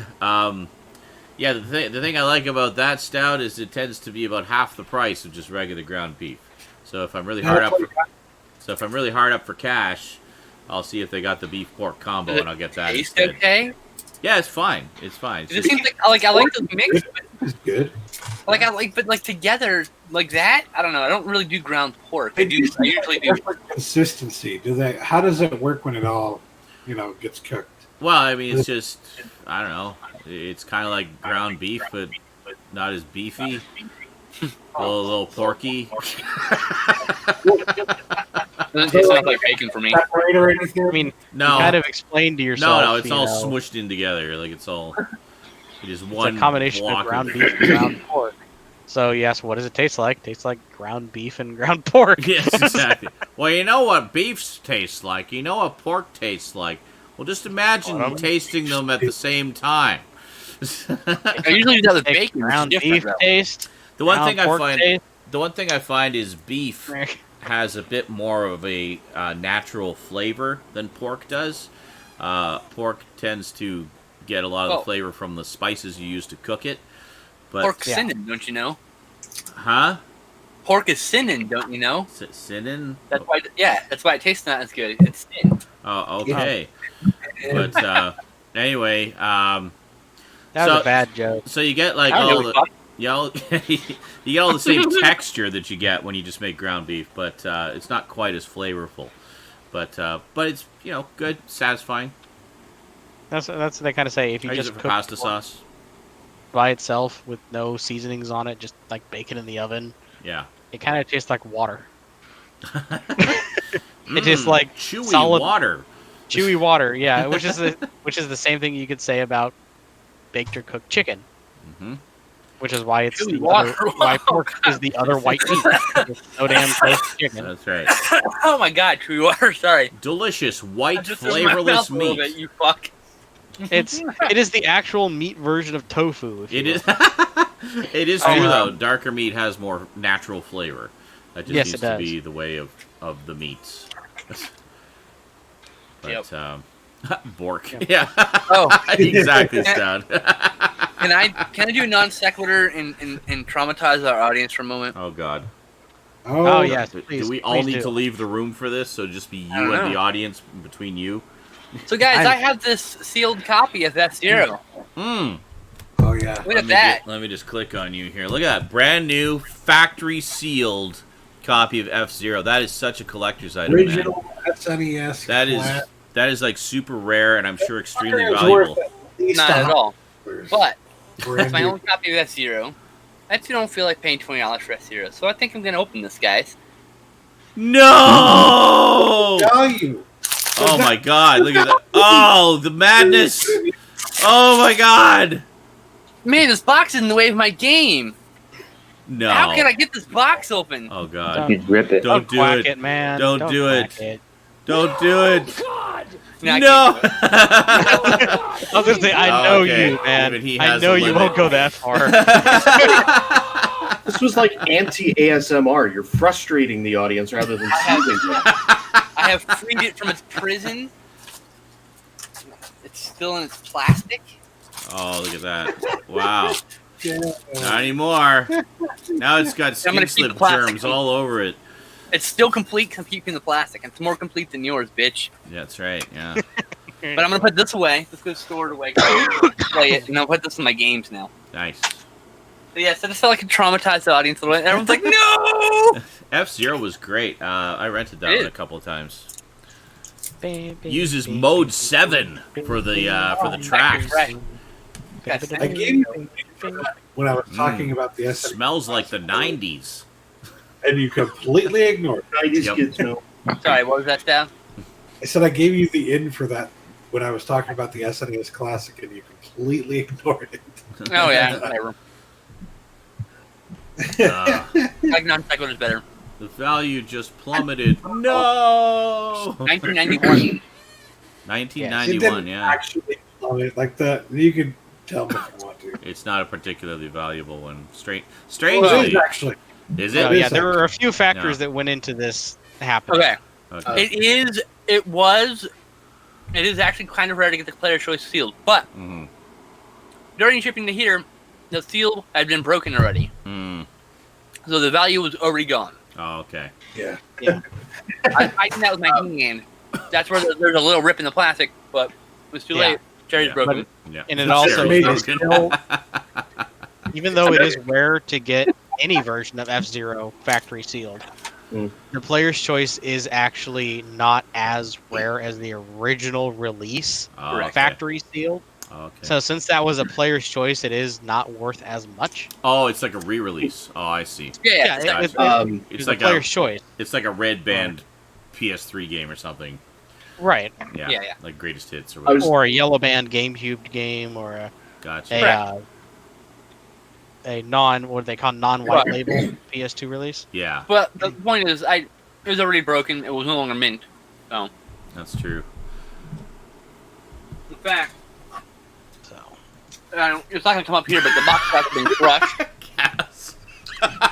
Yeah, the thing I like about that stout is it tends to be about half the price of just regular ground beef. So if I'm really hard up for cash, I'll see if they got the beef pork combo and I'll get that Taste instead. okay? Yeah, it's fine. It's fine. It's It just- seems like I like the mix, It's good. but together like that. I don't know. I don't really do ground pork. I usually do. Consistency. How does it work when it all, gets cooked? well, I mean, it's just, I don't know. It's kind of like ground beef, but not as beefy. A little porky. Doesn't taste like bacon for me. Separate or anything? I mean, No. you kind of explained to yourself. No, it's you all know, smushed in together. Like it is It's one a combination block of ground beef and ground pork. So yes, what does it taste like? Tastes like ground beef and ground pork. Yes, exactly. Well, you know what beef tastes like. You know what pork tastes like. Well, just imagine tasting them at the same time. I usually do that with Take bacon. ground Which is beef different, taste. The one ground thing I pork find, taste. the one thing I find is beef has a bit more of a natural flavor than pork does. Pork tends to get a lot of the flavor from the spices you use to cook it. But Pork's sinning, don't you know? huh? Pork is sinning, don't you know? Sinning? That's why. Yeah, that's why it tastes not as good. It's sin. Oh, okay. But anyway, That was a bad joke. so you get like I don't all give a the fuck. you get all the same texture that you get when you just make ground beef, but it's not quite as flavorful. But it's good, satisfying. That's what they kind of say. If you I use just it for cook pasta pork sauce. by itself with no seasonings on it, just like bacon in the oven, Yeah. it kind of tastes like water. It tastes like chewy solid water. chewy water. Yeah, which is the same thing you could say about baked or cooked chicken. Hmm. Which is why it's Chewy the other, water. why pork is the other white meat. It's so damn close to chicken. That's right. Oh my god, chewy water. Sorry. Delicious I white just threw my flavorless mouth a little meat. bit, you fuck. It is the actual meat version of tofu. If you It will. is. It is Oh, true wow. though. Darker meat has more natural flavor. That just Yes, seems it to does. be the way of the meats. But Bork. Yeah. Oh, Exactly, Stout. can I do a non sequitur and traumatize our audience for a moment? Oh God. Oh yes, Do please. we all please need do. to leave the room for this? So just be I don't you and know. the audience between you. So guys, I have this sealed copy of F-Zero. Hmm. Oh yeah. Look at that. Let me just click on you here. Look at that brand new factory sealed copy of F-Zero. That is such a collector's item, man. Original SNES. That is like super rare and I'm sure extremely It's valuable. worth at least Not at all. $100. But it's Brand my new. own copy of F-Zero. I actually don't feel like paying $20 for F-Zero, so I think I'm gonna open this, guys. No! Value. Oh my God! Look at that! Oh, the madness! Oh my God! Man, this box is in the way of my game. No! How can I get this box open? Oh God! You'd rip it. Don't do quack it. man. Don't do quack it. Don't do it! No, I No! I was gonna say, I know Okay. you, man. Even he I has know a you limit. won't go that far. This was like anti-ASMR. You're frustrating the audience rather than soothing them. I have freed it from its prison. It's still in its plastic. Oh, look at that! Wow! Not anymore. Now it's got I'm gonna keep the Skinslip plastic. germs all over it. It's still complete because I'm keeping the plastic. It's more complete than yours, bitch. Yeah, that's right. Yeah. But I'm gonna put this away. Let's go store it away. Play it, and I'll put this in my games now. Nice. But yeah, so I just felt like it traumatized the audience a little bit. Everyone's like, no! F-Zero was great. I rented that It one is. a couple of times. Uses mode 7 for the tracks. Right. I gave you when I was talking about the SNES, Smells like the 90s. and you completely ignored it. 90s Yep. kids know. Sorry, what was that, Stab? I said I gave you the in for that when I was talking about the SNES Classic, and you completely ignored it. Oh, yeah, whatever. Uh, Like non-sequitur is better. The value just plummeted. No! 1991. 1991, yeah. Actually, like that. You could tell me if you want to. It's not a particularly valuable one. Well, it Strangely. is actually. Is So, it? yeah, there were a few factors No. that went into this happening. Okay. Okay. It is actually kind of rare to get the player choice sealed, but Mhm. during shipping to here, the seal had been broken already, Mm. so the value was already gone. Oh, okay. Yeah. I tightened that with my hand. That's where there's a little rip in the plastic, but it was too Yeah. late. Cherry's Yeah. broken. Yeah. And it also, made it's broken. still, even though it is rare to get any version of F-Zero factory sealed, Mm. the player's choice is actually not as rare as the original release Oh, okay. factory sealed. Okay. So since that was a player's choice, it is not worth as much. Oh, it's like a re-release. Oh, I see. Yeah, Yeah, it's It's a like player's choice. it's like a red band PS3 game or something. Right. Yeah. Yeah. Like Greatest Hits or I whatever. was- Or a yellow band GameCube game, or Gotcha. a what do they call non-white label PS2 release. Yeah, But the point is, it was already broken. It was no longer mint. So, that's true. in fact, So it's not going to come up here, but the box has been crushed. Cass.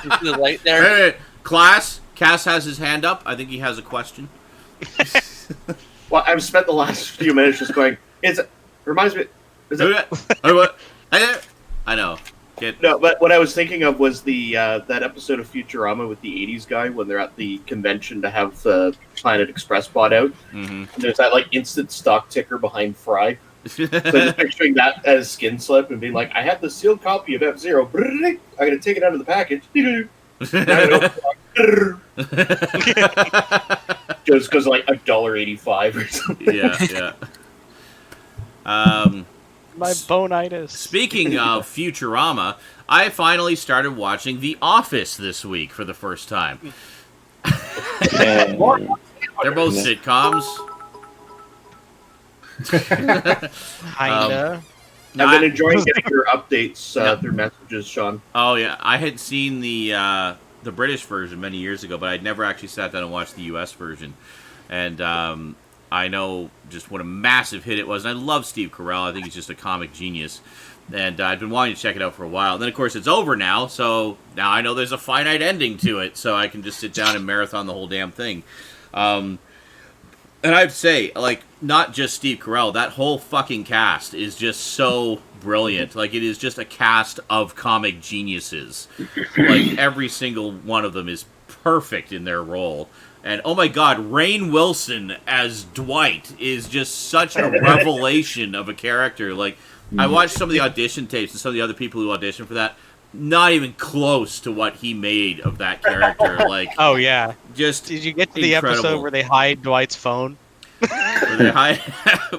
You see the light there? Hey, class. Cass has his hand up. I think he has a question. Well, I've spent the last few minutes just going. Reminds me. Is it, What? I know. no, but what I was thinking of was the that episode of Futurama with the '80s guy when they're at the convention to have the Planet Express bought out. Mm-hmm. And there's that like instant stock ticker behind Fry. So just picturing that as Skinslip and being like, I have the sealed copy of F-Zero. I'm gonna take it out of the package. Just goes like $1.85 or something. Yeah. my bonitis. Speaking of Futurama, I finally started watching The Office this week for the first time. They're both sitcoms. Kinda. No, I've been enjoying getting your updates through messages, Sean. Oh yeah, I had seen the British version many years ago, but I'd never actually sat down and watched the U.S. version. And I know just what a massive hit it was. And I love Steve Carell. I think he's just a comic genius. And I've been wanting to check it out for a while. And then, of course, it's over now, so now I know there's a finite ending to it, so I can just sit down and marathon the whole damn thing. And I'd say, like, not just Steve Carell, that whole fucking cast is just so brilliant. Like, it is just a cast of comic geniuses. Like, every single one of them is perfect in their role. And, oh my god, Rainn Wilson as Dwight is just such a revelation of a character. Like, I watched some of the audition tapes and some of the other people who auditioned for that. Not even close to what he made of that character. Like, Oh yeah. just Did you get to the incredible. episode where they hide Dwight's phone? Where they hide-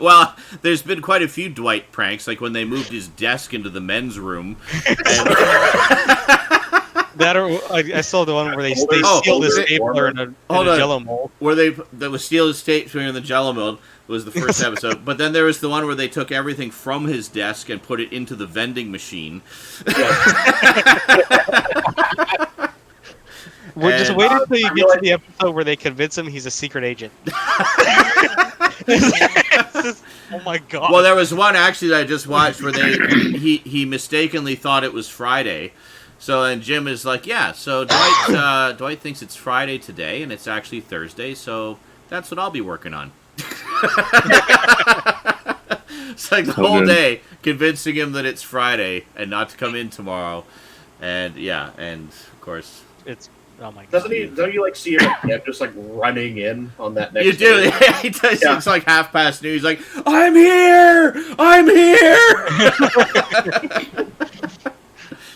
well, there's been quite a few Dwight pranks, like when they moved his desk into the men's room. And, That or I saw the one where they Oh, sealed the hold it. stapler in a Hold on. Jello mold. where that was steal his tape in the Jello mold was the first episode. But then there was the one where they took everything from his desk and put it into the vending machine. We're just And- waiting until you get to the episode where they convince him he's a secret agent. It's just- oh my god. Well, there was one actually that I just watched where he mistakenly thought it was Friday. So then Jim is like, yeah, so Dwight thinks it's Friday today, and it's actually Thursday, so that's what I'll be working on. It's like the whole day convincing him that it's Friday and not to come in tomorrow. And yeah, and of course... It's oh my god. Don't you like see him just like running in on that next You do, day? yeah, he does. Yeah. It's like 1:30 noon. He's like, I'm here! I'm here!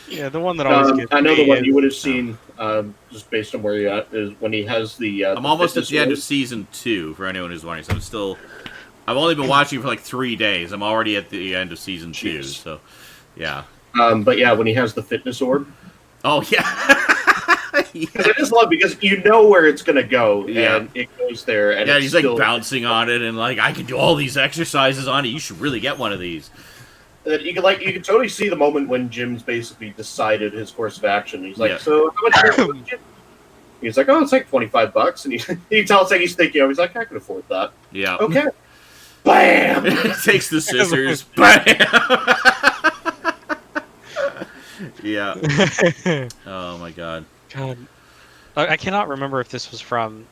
Yeah, the one that always gets I know the me one is- you would have seen, just based on where you're at, is when he has the. I'm almost at the end of season 2, for anyone who's wondering. So I've only been watching for like 3 days. I'm already at the end of season 2, Jeez. so yeah. But yeah, when he has the fitness orb. Oh, yeah. Because I just love because you know where it's gonna go, Yeah. and it goes there, and Yeah, it's he's like still, bouncing on it and like, I can do all these exercises on it. You should really get one of these. that you can totally see the moment when Jim's basically decided his course of action. He's like, Yeah. so how much? He's like, oh, it's like $25, and he tells like he's thinking, he's like, I can afford that. Yeah. Okay. Bam! Takes the scissors. Bam! Yeah. Oh my god. God, I cannot remember if this was from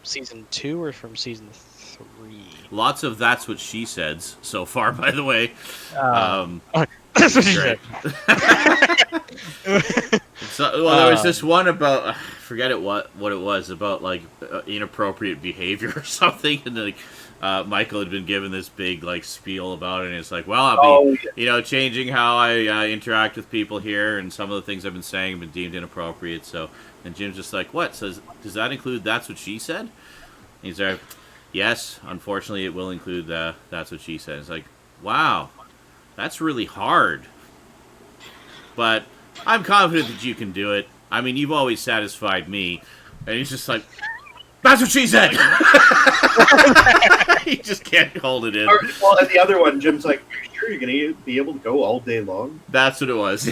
season 2 or from season 3. Lots of that's what she says so far, by the way. That's what she great. said. So, well, there was this one about I forget what it was about, like inappropriate behavior or something, and like Michael had been given this big like spiel about it, and it's like, well, I'll be changing how I interact with people here, and some of the things I've been saying have been deemed inappropriate. So, and Jim's just like, what? Says, does that include that's what she said? And he's like, yes, unfortunately, it will include that's what she said. It's like, wow, that's really hard, but I'm confident that you can do it. I mean, you've always satisfied me. And he's just like, that's what she said! He just can't hold it in. Well, and the other one, Jim's like, are you sure you're going to be able to go all day long? That's what it was.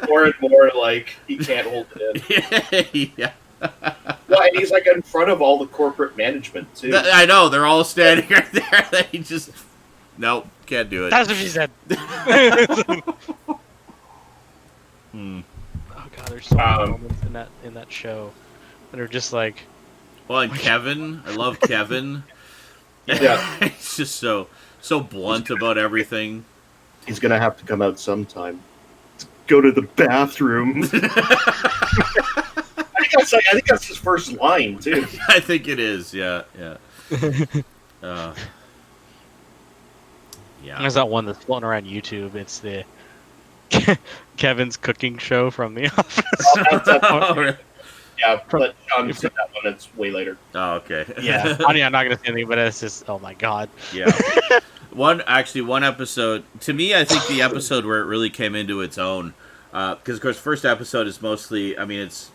More and more like, he can't hold it in. Yeah. Well, and he's like in front of all the corporate management, too. I know, they're all standing right there. He just, nope, can't do it. That's what she said. Oh god, there's so many moments in that show that are just like. Well, and Kevin, I love Kevin. Yeah, he's just so blunt about everything. He's gonna have to come out sometime. Let's go to the bathroom. I think that's his first line too. I think it is. Yeah. Yeah. There's that one that's floating around YouTube. It's the Kevin's cooking show from The Office. Yeah, but Sean said that one. It's way later. Oh, okay. Yeah, I'm not gonna say anything, but it's just, oh my god. Yeah. One episode. To me, I think the episode where it really came into its own, because of course, first episode is mostly. I mean, it's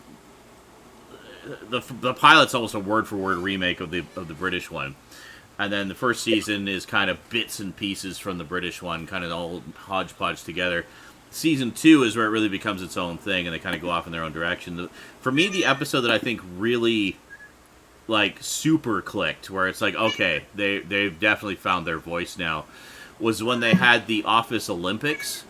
the pilot's almost a word for word remake of the British one. And then the first season is kind of bits and pieces from the British one, kind of all hodgepodge together. Season 2 is where it really becomes its own thing, and they kind of go off in their own direction. For me, the episode that I think really, like, super clicked, where it's like, okay, they've definitely found their voice now, was when they had the Office Olympics.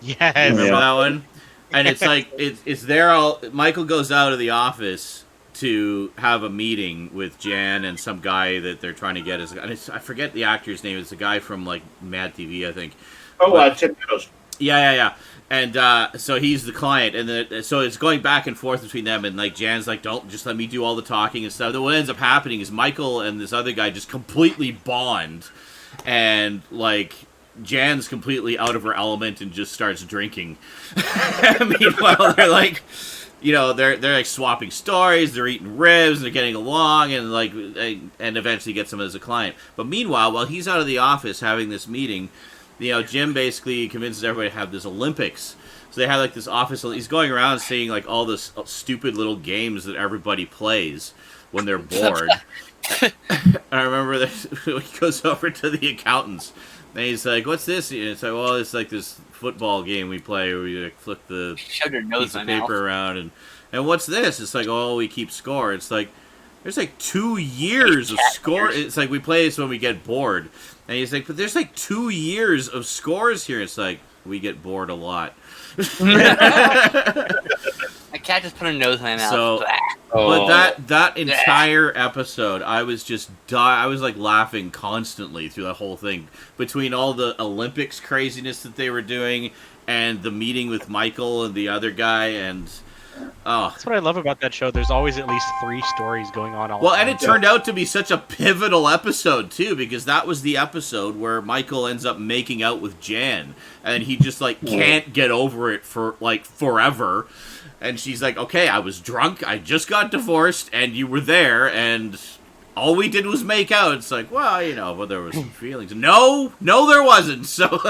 Yes. Remember that one? And it's like, it's there. Michael goes out of the office to have a meeting with Jan and some guy that they're trying to get. I forget the actor's name. It's a guy from, like, Mad TV, I think. Tim Meadows. Yeah. And so he's the client, and so it's going back and forth between them, and like Jan's like, don't, just let me do all the talking and stuff. Then what ends up happening is Michael and this other guy just completely bond, and like Jan's completely out of her element and just starts drinking. Meanwhile, they're like, they're like swapping stories, they're eating ribs, they're getting along, and like, and eventually gets him as a client. But meanwhile, while he's out of the office having this meeting, Jim basically convinces everybody to have this Olympics. So they have like this office. He's going around seeing like all this stupid little games that everybody plays when they're bored. And I remember that he goes over to the accountants, and he's like, "What's this?" And it's like, "Well, it's like this football game we play where we like flip the piece of paper around, and what's this?" It's like, "Oh, we keep score." It's like, there's like 2 years of score. It's like we play this when we get bored. And he's like, but there's like 2 years of scores here. It's like, we get bored a lot. My cat just put a nose in my mouth. So, but that entire episode, I was like laughing constantly through the whole thing. Between all the Olympics craziness that they were doing, and the meeting with Michael and the other guy, and... Oh. That's what I love about that show. There's always at least 3 stories going on all Well, and it turned out to be such a pivotal episode, too, because that was the episode where Michael ends up making out with Jan, and he just, like, can't get over it for, like, forever. And she's like, okay, I was drunk, I just got divorced, and you were there, and all we did was make out. It's like, well, but there was some feelings. No, there wasn't, so...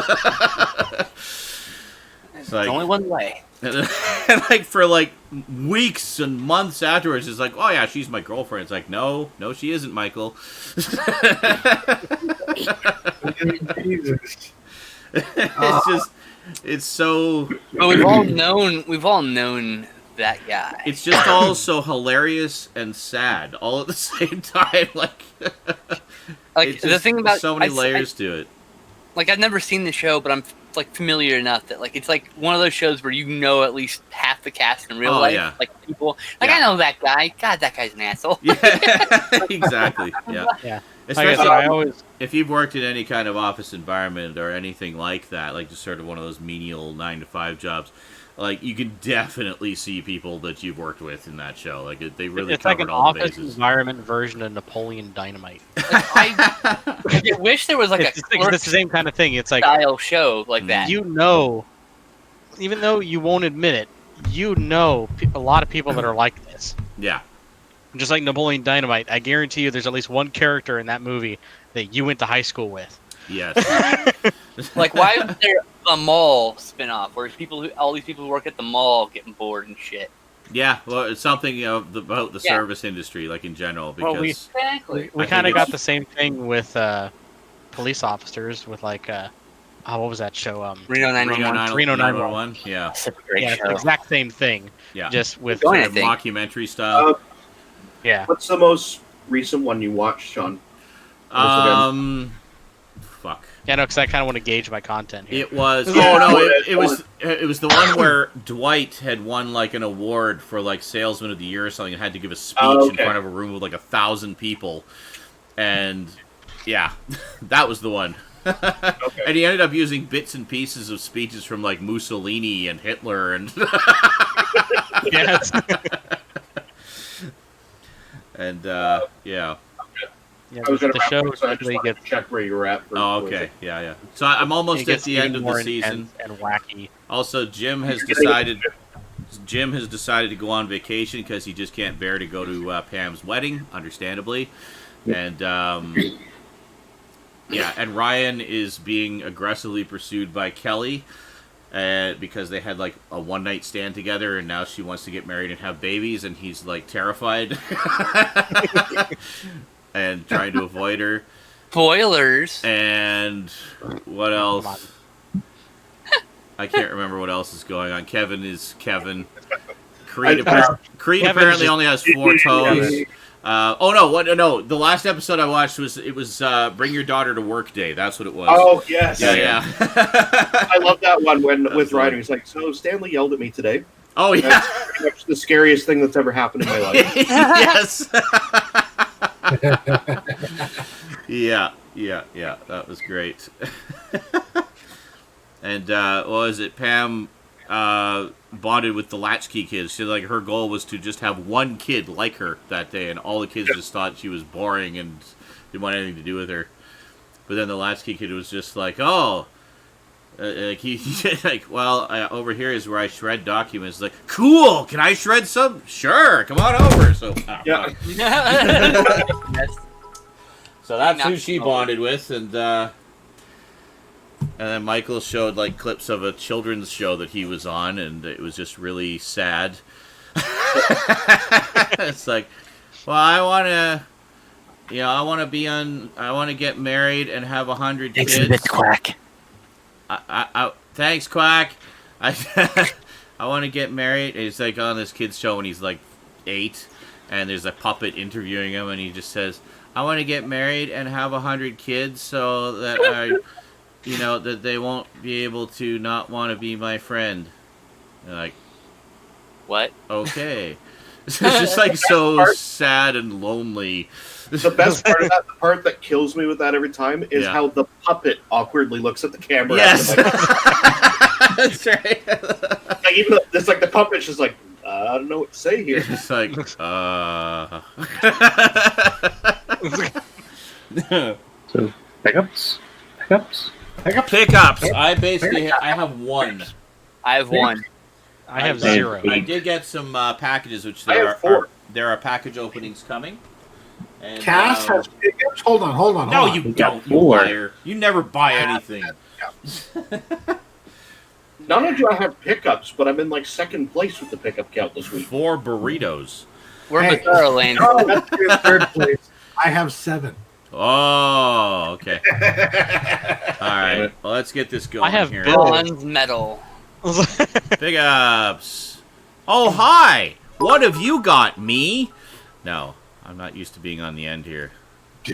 It's like, only one way. And like for like weeks and months afterwards, it's like, oh yeah, she's my girlfriend. It's like, no, she isn't, Michael. Jesus. It's just, it's so. But we've all known that guy. It's just all so hilarious and sad all at the same time. Like Like the thing about so many layers to it. Like I've never seen the show, but I'm like familiar enough that like it's like one of those shows where you know at least half the cast in real life. Yeah. Like people, like Yeah. I know that guy. God, that guy's an asshole. Yeah, exactly. Yeah. Yeah. Especially I always if you've worked in any kind of office environment or anything like that, like just sort of one of those menial 9-to-5 jobs, like you can definitely see people that you've worked with in that show. Like they really it's like covered an all the office bases. environment version of Napoleon Dynamite. I wish there was like It's the same kind of thing. It's like style show like that. you know, even though you won't admit it, you know a lot of people that are like this. Yeah. Just like Napoleon Dynamite, I guarantee you there's at least one character in that movie that you went to high school with. Yes. Like, why is there a mall spinoff where all these people who work at the mall getting bored and shit? Yeah. Well, it's something about the Yeah. service industry, like in general, because Well, Exactly. We I kind of think got it's- the same thing with police officers with like what was that show? Reno Reno 911. Reno 911. Yeah. That's a great Yeah, it's show. the exact same thing. Yeah. Just with Go Sort ahead. of think. mockumentary style. yeah. What's the most recent one you watched, Sean? Fuck. Yeah, no, because I kind of want to gauge my content here. It was. Yeah. Oh no! It was. It was the one where Dwight had won like an award for like Salesman of the Year or something, and had to give a speech in okay. front of a room with like 1,000 people, and yeah, that was the one. And he ended up using bits and pieces of speeches from like Mussolini and Hitler and Yes. and yeah. Yeah, I was going the to show so I just usually wanted gets to check where you were at. For Oh, okay. Yeah. So I'm it almost at gets the end even of more the season. intense and wacky. Also, Jim has decided to go on vacation because he just can't bear to go to Pam's wedding, understandably. And yeah, and Ryan is being aggressively pursued by Kelly because they had like a one-night stand together, and now she wants to get married and have babies, and he's like terrified and trying to avoid her. Spoilers. And what else? I can't remember what else is going on. Kevin is Kevin. Creed, Creed Kevin's apparently just- only has 4 toes. Oh no! What? No, the last episode I watched was Bring Your Daughter to Work Day. That's what it was. Oh yes, yeah. I love that one when with That's Ryder. right. He's like, "So Stanley yelled at me today. Oh yeah. That's pretty much the scariest thing that's ever happened in my life." Yes. Yeah. That was great. And what was it? Pam bonded with the latchkey kids. She like her goal was to just have one kid like her that day, and all the kids just thought she was boring and didn't want anything to do with her. But then the latchkey kid was just like, "Oh." Like he like, well, over here is where I shred documents. Like, cool. Can I shred some? Sure. Come on over. So, Yeah. fuck. Yes. So that's who Not she smoking. bonded with, and then Michael showed like clips of a children's show that he was on, and it was just really sad. It's like, well, I want to get married and have 100 kids. Quack. Thanks, Quack. I want to get married. It's like on this kid's show when he's like 8, and there's a puppet interviewing him, and he just says, "I want to get married and have 100 kids, so that that they won't be able to not want to be my friend." And like, What? okay, it's just like so sad and lonely. The best part of that, the part that kills me with that every time, is Yeah. how the puppet awkwardly looks at the camera. Yes, Like, that's right. like, even though it's like the puppet's just like, I don't know what to say here. It's like, So pickups. Pickups. I have one. I have one. I have I- 0. I did get some packages, which I have 4. there are package openings coming. And, Cass has pickups. Hold on. no, you got don't. You 4. liar. You never buy anything. Not only do I have pickups, but I'm in like second place with the pickup count this week. 4 burritos. We're Hey. Bizarro Land. Oh, that's in third place. I have 7. Oh, okay. All right. Well, let's get this going I have here. Bill. Bronze medal. Pickups. Oh, hi! What have you got, me? No, I'm not used to being on the end here.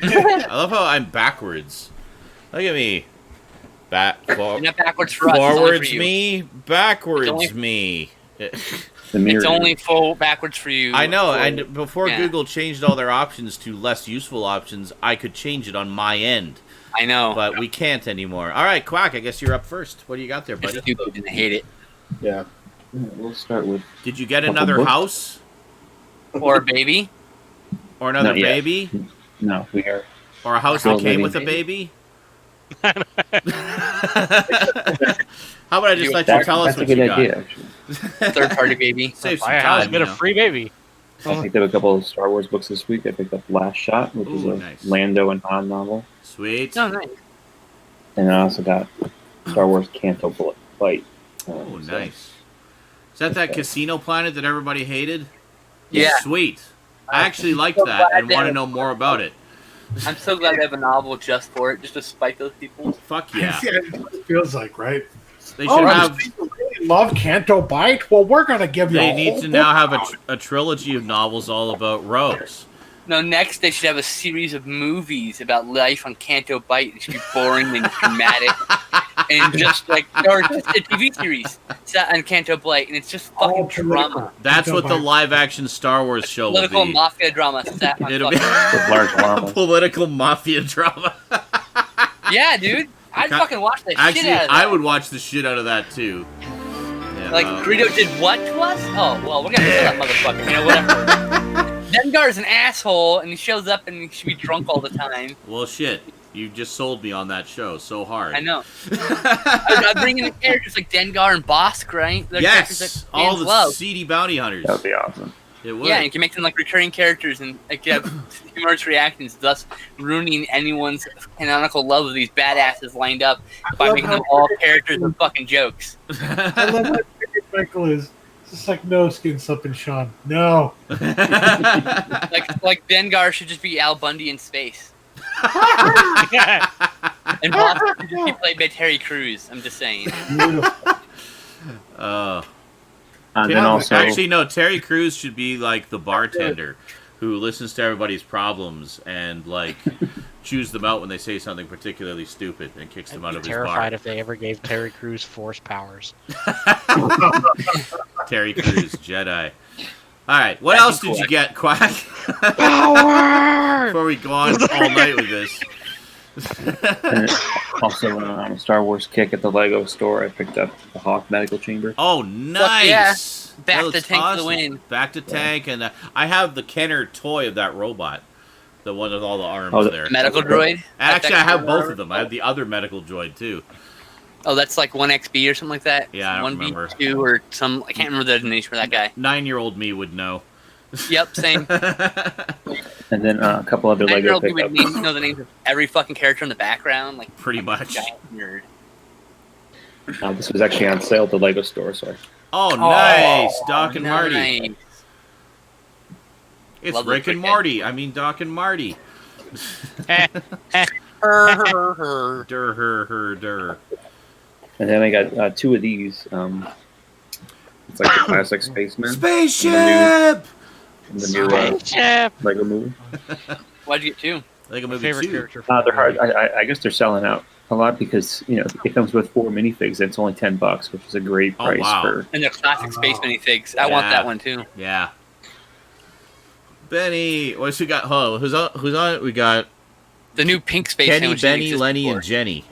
I love how I'm backwards. Look at me. You're not backwards for us. It's only Forwards for you. me, backwards me. It's only full backwards for you. I know, and before yeah. Google changed all their options to less useful options, I could change it on my end. I know. But we can't anymore. All right, Quack, I guess you're up first. What do you got there, buddy? It's stupid and I hate it. Yeah. We'll start with. Did you get Couple another books? house? Or a baby. Or another Not yet. baby? No, we are. Or a house Still that came living. with a baby? How about I just let you That's tell us a what good you got? idea, actually. Third party baby. Save some Buy a house, time, get you a know. free baby. I picked up a couple of Star Wars books this week. I picked up Last Shot, which is Ooh, a nice. Lando and Han novel. Sweet. Oh, nice. And I also got Star Wars Canto Fight. Oh, nice. Is that Casino Planet that everybody hated? Yeah. Sweet. I actually liked so that glad and want to they- know more about it. I'm so glad they have a novel just for it, just to spite those people. Fuck yeah. It feels like, right? They should have. People really love Canto Bite? Well, we're going to give you They a need whole to now have book. a trilogy of novels all about Rose. No, next they should have a series of movies about life on Canto Bight. It should be boring and dramatic. And just like, or just a TV series set on Canto Bight, and it's just fucking All political. drama. That's Canto what the Bite. live-action Star Wars show will Political be. mafia drama set on It'll be fucking... With large llamas. political mafia drama. Yeah, dude. I'd fucking watch that shit Actually, out of that. I would watch the shit out of that too. Yeah, Like, Greedo did what to us? Oh, well, we're gonna kill that motherfucker. You know, whatever. Dengar's an asshole, and he shows up and he should be drunk all the time. well, shit. You just sold me on that show so hard. I know. I'm bringing in characters like Dengar and Bosk, right? They're characters Yes, that all fans the love. seedy bounty hunters. That would be awesome. It would. Yeah, and you can make them like recurring characters and like you have humorous reactions, thus ruining anyone's canonical love of these badasses lined up by love making how them all characters and fucking jokes. I love how Michael is. It's just like, no, Skinslip and Sean. No. Like Dengar should just be Al Bundy in space, and Bosk should just be played by Terry Crews. I'm just saying. Beautiful. And then Yeah, also, Actually, no. Terry Crews should be like the bartender who listens to everybody's problems and like chews them out when they say something particularly stupid and kicks them out I'd of be his terrified bar. if they ever gave Terry Crews force powers. Terry Crews, Jedi. All right, what That'd else be did cool. you get, Quack? Power! Before we go on all night with this. and also on a Star Wars kick at the Lego store, I picked up the Hawk Medical Chamber. Oh, nice! yeah. That Back looks to tank for the awesome. win. Back to tank, and I have the Kenner toy of that robot, the one with all the arms Oh, there. Medical droid. Actually, I have both That's of them. I have the other medical droid too. Oh, that's like 1XB or something like that. Yeah, I don't remember. 1B2 or some. I can't remember the designation for that guy. 9-year-old me would know. Yep, same. And then a couple other Lego 9-year-old me would pickups. know the names of every fucking character in the background. Like Pretty much. giant nerd. This was actually on sale at the Lego store, so Oh, nice! Oh, Doc and Marty. nice. It's Love Rick the and cricket. Marty. I mean, Doc and Marty. Her. Dur, her, dur. And then I got two of these. It's like the classic Spaceman. Spaceship! The new Spaceship! Lego movie. Why'd you get two? Like a My movie favorite too. character. They're hard. I guess they're selling out a lot because it comes with 4 minifigs. And it's only $10, which is a great Oh, price wow. for. And they're classic space minifigs. I want Yeah. that one too. Yeah. Benny, what's we got? Oh, who's on it? We got The new pink space Kenny, sandwich didn't Benny, exist Lenny, before. and Jenny.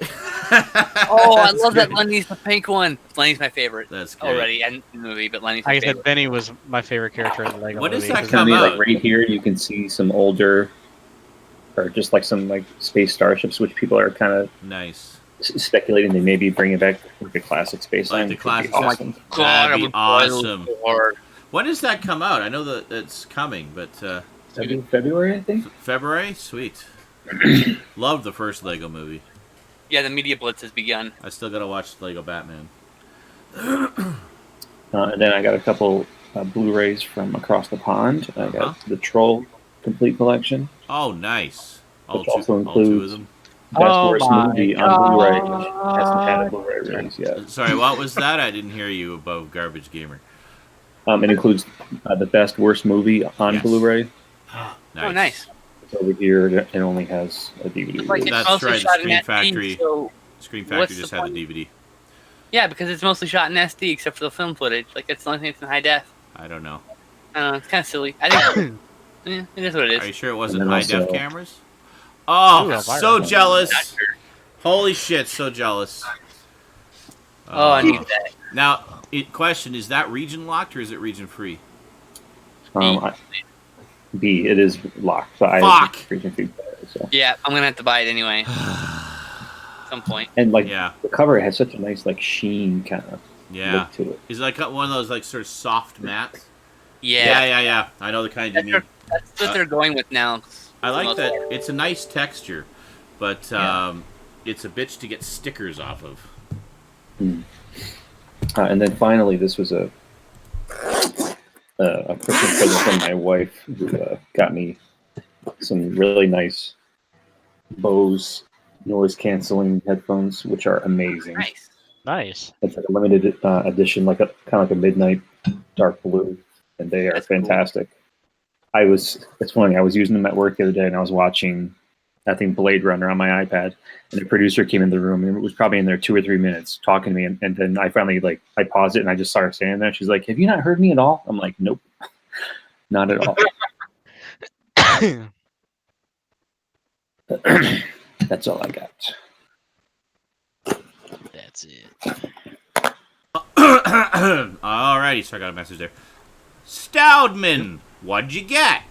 Oh, I That's love that good. Lenny's the pink one. Lenny's my favorite. That's great. Already, and the movie, but Lenny's my Like I said, favorite. Benny was my favorite character in the Lego What is movie. that Because come Kind of out? like right here, you can see some older, or just like some like space starships, which people are kind of Nice. speculating they may be bringing back like the classic space Like line. the which would be classic awesome. God, That'd I be would buy those awesome. for- When does that come out? I know that it's coming, but February, I think. February? Sweet. Loved the first Lego movie. Yeah, the media blitz has begun. I still gotta watch Lego Batman. And then I got a couple Blu-rays from across the pond. I got the Troll Complete Collection. Oh, nice. Which All also two of includes them. Best Oh Worst my Movie on Blu-ray, which hasn't had a Blu-ray release yet. Sorry, what was that? I didn't hear you above Garbage Gamer. It includes the best worst movie on Yes. Blu-ray. Oh, nice. It's over here. It only has a DVD. Like it's That's mostly right, the shot in Screen SD, Factory. so Screen What's Factory the just had the point? DVD. yeah, because it's mostly shot in SD except for the film footage. Like it's the only thing that's in high def. I don't know. I don't know. It's kind of silly. I think it is what it Are you is. sure it wasn't And then high def also- cameras? Oh, Ooh, so Elvira. jealous. Not sure. Holy shit, so jealous. Oh, I need that. Now, question, is that region locked or is it region free? B, it is locked. So I Fuck. have region feedback. So. Yeah, I'm gonna have to buy it anyway. At some point. And like Yeah. the cover has such a nice like sheen kind of Yeah. look to it. Is it like one of those like sort of soft mats? Yeah, Yeah. I know the kind you mean. that's what they're going with now. I like that. Most- It's a nice texture, but it's a bitch to get stickers off of. And then finally, this was a Christmas present from my wife, who got me some really nice Bose noise canceling headphones, which are amazing. Nice. Nice. It's like a limited edition, like a kind of like a midnight dark blue, and they are That's cool. fantastic. It's funny. I was using them at work the other day, and I was watching, I think, Blade Runner on my iPad, and the producer came in the room, and it was probably in there 2 or 3 minutes talking to me, and then I finally I paused it, and I just saw her standing there. She's like, "Have you not heard me at all?" I'm like, "Nope, not at all." That's all I got. That's it. Alrighty, so I got a message there. Stoudman, what'd you get?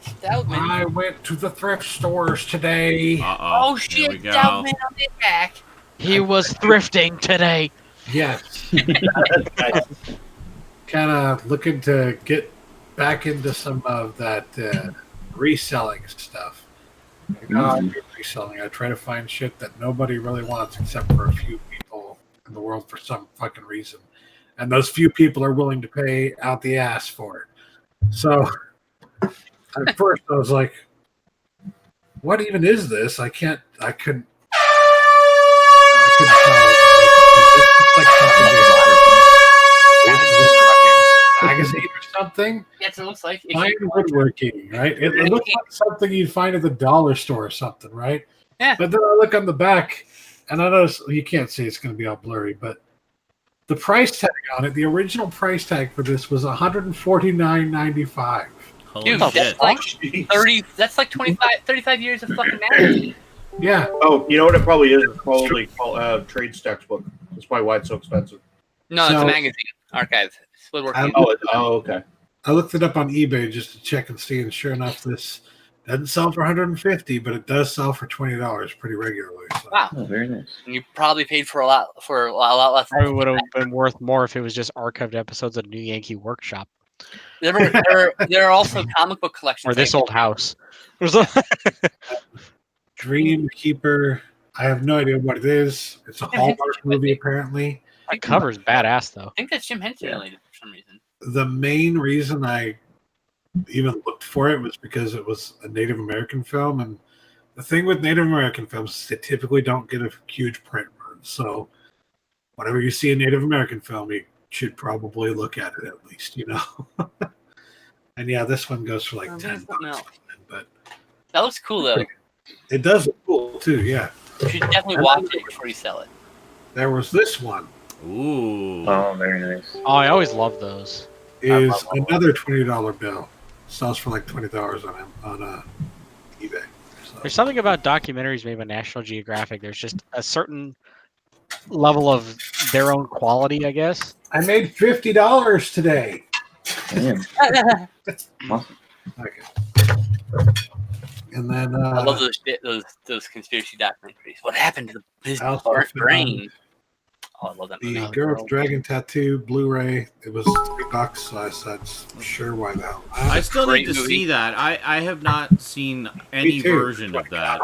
Stoudman. I went to the thrift stores today. Uh-oh. Oh shit, Here we go. Stoudman on the attack. He was thrifting today. Yes. Kind of looking to get back into some of that reselling stuff. I do reselling. I try to find shit that nobody really wants except for a few people in the world for some fucking reason. And those few people are willing to pay out the ass for it. So at first I was like, what even is this? I couldn't tell. Like magazine or something. Yes, it looks like. Fine woodworking, right? It looks like something you'd find at the dollar store or something, right? Yeah. But then I look on the back, and I notice you can't see; it's going to be all blurry. But the price tag on it, the original price tag for this was $149.95. Holy Dude, shit. that's like 30. That's like 35 years of fucking magazine. Yeah. Oh, you know what it probably is? It's probably called Trade's textbook. That's probably why it's so expensive. No, it's So- a magazine archive. It's woodworking. Okay. I looked it up on eBay just to check and see, and sure enough, this doesn't sell for $150, but it does sell for $20 pretty regularly. So. Wow. Oh, very nice. And you probably paid for a lot less. Probably would have been worth more if it was just archived episodes of New Yankee Workshop There are also comic book collections. or this like- old house. Dream Keeper. I have no idea what it is. It's a Hallmark movie, apparently. That cover's badass though. I think that's Jim Henson related for some reason. The main reason I even looked for it was because it was a Native American film, and the thing with Native American films is they typically don't get a huge print run. So whenever you see a Native American film, you should probably look at it at least, And yeah, this one goes for like $10. But That looks cool though. it does look cool too, yeah. You should definitely watch it before you sell it. There was this one. Ooh. Oh, very nice. Oh, I always love those. Is another $20 bill. Sells for like $20 on eBay. So. There's something about documentaries made by National Geographic. There's just a certain level of their own quality, I guess. I made $50 today. Damn. Awesome. Okay. And then I love those conspiracy documentaries. What happened to his I also heart found brain? Oh, I love that the movie. Girl with Dragon Tattoo Blu-ray. It was $3, so I said, sure, why the hell? I still need great to movie. see that. I have not seen any too. version of that.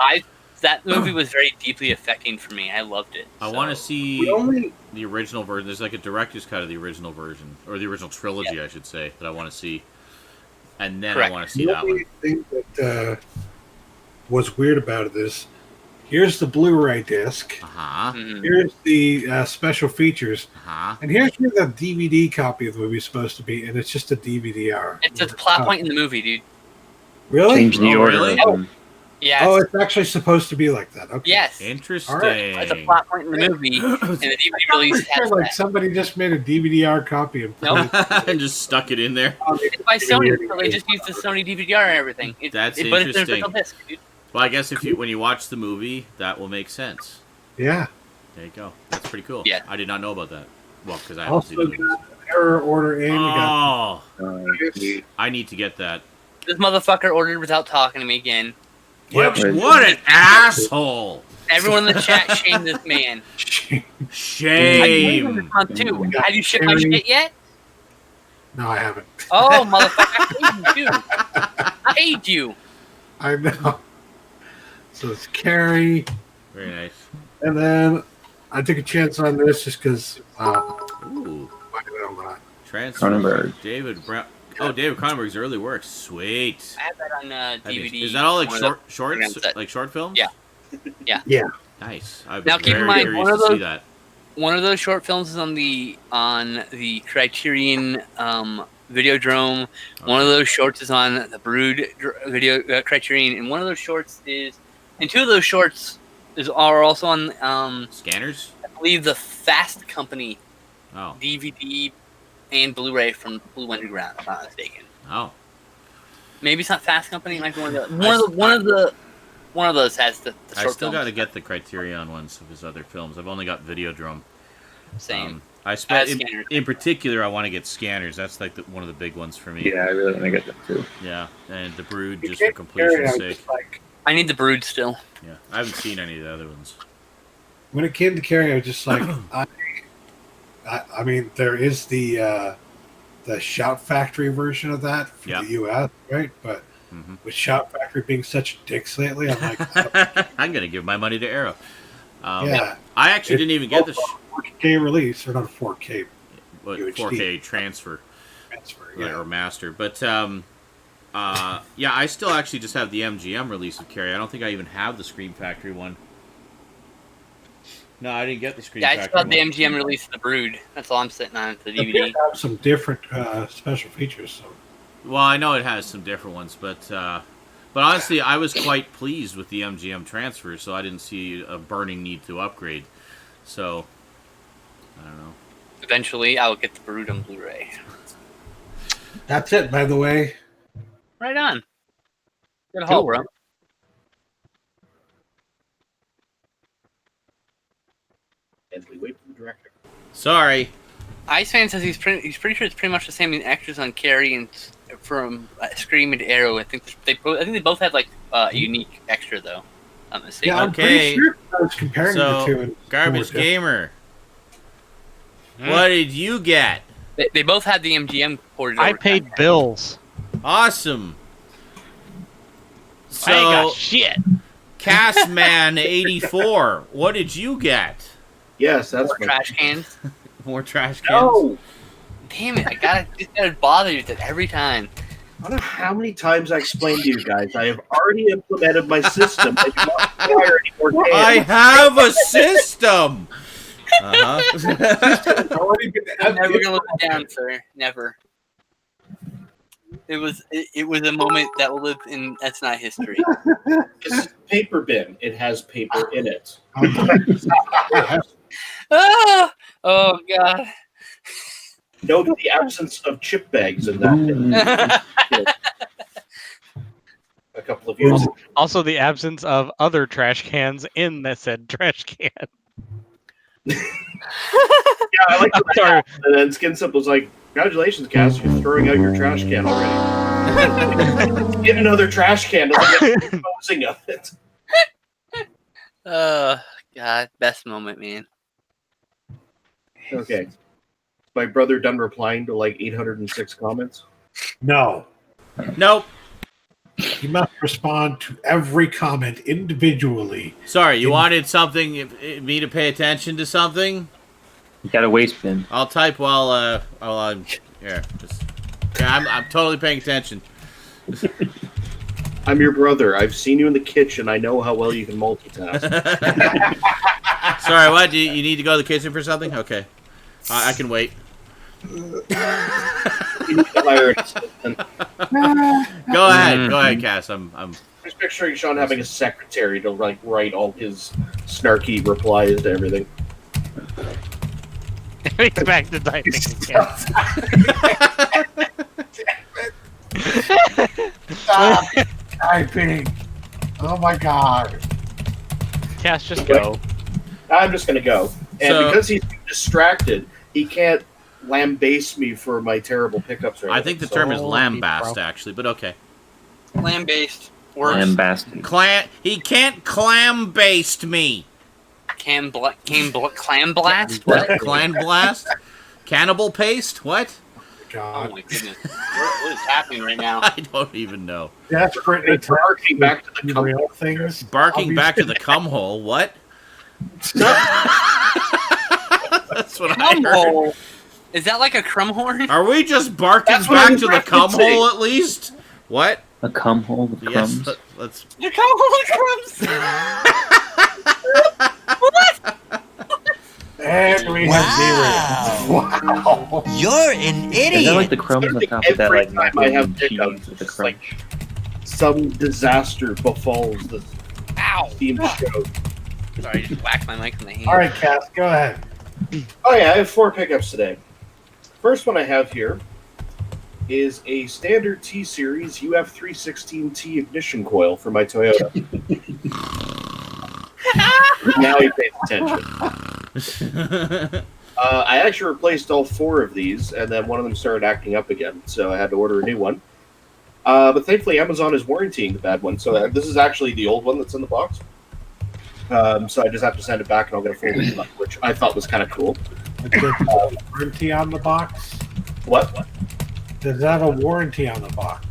That movie was very deeply affecting for me. I loved it. I So- want to see only the original version. There's like a director's cut of the original version, or the original trilogy, I should say, that I want to see. And then Correct. I want to see the that one. only thing that was weird about it is Here's the Blu-ray disc. Uh-huh. Here's the special features. Uh-huh. And here's where the DVD copy of the movie is supposed to be, and it's just a DVD-R. It's a plot point in the movie, dude. Really? Change the Oh, order. really? of them. Yeah. Oh, it's actually supposed to be like that. Okay. Yes. Interesting. All right. It's a plot point in the movie, and the DVD release has Like that. somebody just made a DVD-R copy and put Nope. it. And just stuck it in there. It's by Sony, so they just used the Sony DVD-R and everything. That's but it's an interesting. official disc, dude. Well, I guess if you when you watch the movie, that will make sense. Yeah. There you go. That's pretty cool. Yeah. I did not know about that. Well, because I haven't seen Also the movies. got error order in. You got Oh, I need to get that. This motherfucker ordered without talking to me again. Yep. What an asshole! Everyone in the chat shamed this man. Shame. Too. Have you shipped my shit yet? No, I haven't. Oh, motherfucker, I paid you. I paid you. I know. So it's Carrie, Very nice. and then I took a chance on this just because. Ooh, Why not? transfer. Cronenberg. David Brown. Oh, David Cronenberg's early work. Sweet. I have that on That'd be- DVD. Is that all like One of the shorts, programs that- like short films? Yeah. Yeah. Nice. I'd Now, be keep in very mind, curious one of to see those- that. One of those short films is on the Criterion Videodrome. One of those shorts is on the Brood video Criterion, and one of those shorts is, and two of those shorts are also on Scanners. I believe the Fast Company Oh. DVD and Blu-ray from Blue Underground. If I'm not mistaken. Oh. Maybe it's not Fast Company. It might be one of those has the I short still films. got to get the Criterion ones of his other films. I've only got Videodrome. Same. I spent Scanners. in particular. I want to get Scanners. That's like one of the big ones for me. Yeah, I really want to get them too. Yeah, and the Brood You just for can't completion's carry, I'm sake. just like, I need the Brood still. Yeah, I haven't seen any of the other ones. when it came to Carrie, I was just like, I mean, there is the Shout Factory version of that for Yeah. the U.S., right? But Mhm. with Shout Factory being such dicks lately, I'm like, I'm gonna give my money to Arrow. yeah, I actually didn't even get the 4K release, or not a 4K 4K transfer transfer. right, Yeah. or master, but yeah, I still actually just have the MGM release of Carrie. I don't think I even have the Scream Factory one. No, I didn't get the Scream Yeah, I Factory just got the one. MGM release of the Brood. That's all I'm sitting on for the It DVD. have some different special features. So Well, I know it has some different ones, but honestly, I was quite pleased with the MGM transfer, so I didn't see a burning need to upgrade. So, I don't know. Eventually, I will get the Brood on Blu-ray. that's it. By the way, Right on. Good haul, bro. And we wait for the director. Sorry. Iceman says he's pretty sure it's pretty much the same extras on Carrie and from Scream and Arrow. I think they both had like a unique extra though. I'm mistaken. yeah, I'm Okay. pretty sure I was comparing the So, two. And Garbage Gamer, what did you get? They both had the MGM ported. I over paid time. bills. Awesome. I ain't got So, shit. Castman84, what did you get? Yes, that's More my trash cans. More trash cans? No! Damn it! Just gotta bother you with it every time. I don't know how many times I explained to you guys. I have already implemented my system. I do not require any more I cans. have a system! Uh-huh. already been I'm never gonna live it down, sir. Never. It was a moment that will live in SNES history. It's a paper bin. It has paper in it. Ah! Oh god. Note the absence of chip bags in that bin. A couple of years ago. Also, the absence of other trash cans in that said trash can. Yeah, I like the Sorry. And then Skinslip was like, "Congratulations, Cass, you're throwing out your trash can already." Get another trash can. Doesn't get disposing of it. God, best moment, man. Okay. My brother done replying to like 806 comments. No, Nope. you must respond to every comment individually. Sorry, you wanted something, me to pay attention to something? You got a waste bin. I'll type while I'm here. I'm totally paying attention. I'm your brother. I've seen you in the kitchen. I know how well you can multitask. Sorry, what? You need to go to the kitchen for something? Okay. I can wait. You need to hire an assistant. Go ahead, Cass. I'm Just picturing Sean having a secretary to like write all his snarky replies to everything. He's back to typing again. Stop typing. Oh my god. Cass, just go. I'm just gonna go. And So- because he's distracted, he can't lambaste me for my terrible pickups. I think the term is So lambast, bro. actually, but okay. Land-based works. Lambasted. He can't clam baste me. Clam blast? What? Clan blast? Cannibal paste? What? Oh God. my goodness. What is happening right now? I don't even know. Desperately It's barking back to the company. real things. Barking back to the cum hole. What? That's what I Cum heard. hole. Is that like a crumhorn? Are we just barking That's what I back was to the cum referencing. hole at least? What? A cum hole with Yes. crumbs. Let's. The cum hole of crumbs. And we have zero. Wow. You're an Is that like the crumbs on Every top of that like time I macaroni have and cheese hiccups, with the it's like crunch? some disaster befalls the Ow. theme show. Sorry, I just whacked my mic in the hand. All right, Cass, go ahead. Oh yeah, I have 4 pickups today. First one I have here is a standard T-Series UF316T ignition coil for my Toyota. Now he pays attention. I actually replaced all 4 of these, and then one of them started acting up again, so I had to order a new one. But thankfully, Amazon is warrantying the bad one, so this is actually the old one that's in the box. So I just have to send it back, and I'll get a full refund, which I thought was kind of cool. Does it have a warranty on the box? What? Does it have a warranty on the box?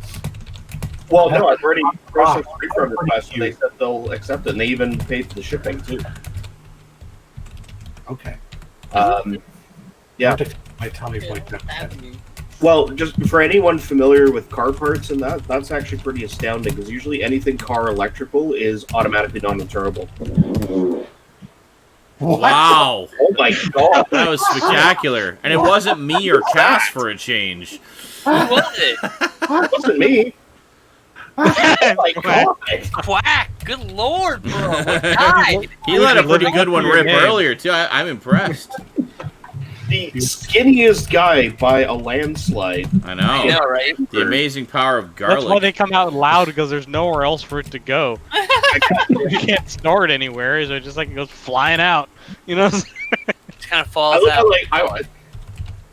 Well, no, I've already processed a refund request, and they said they'll accept it, and they even paid for the shipping, too. Okay. Yeah. My tummy point What's happening? Well, just for anyone familiar with car parts and that's actually pretty astounding, because usually anything car electrical is automatically non-returnable. Wow. Oh my god! That was spectacular. And it wasn't me or Cass for a change. Who was it? It wasn't me. Oh my god! Quack! Good lord, bro. What died? He let a pretty Living good up one to your rip name. earlier, too. I'm impressed. The skinniest guy by a landslide. I I know. know, right? The amazing power of That's why garlic. they come out loud, because there's nowhere else for it to go. You can't store it anywhere, so it just like it goes flying out. You know? Just kind of I falls look out. at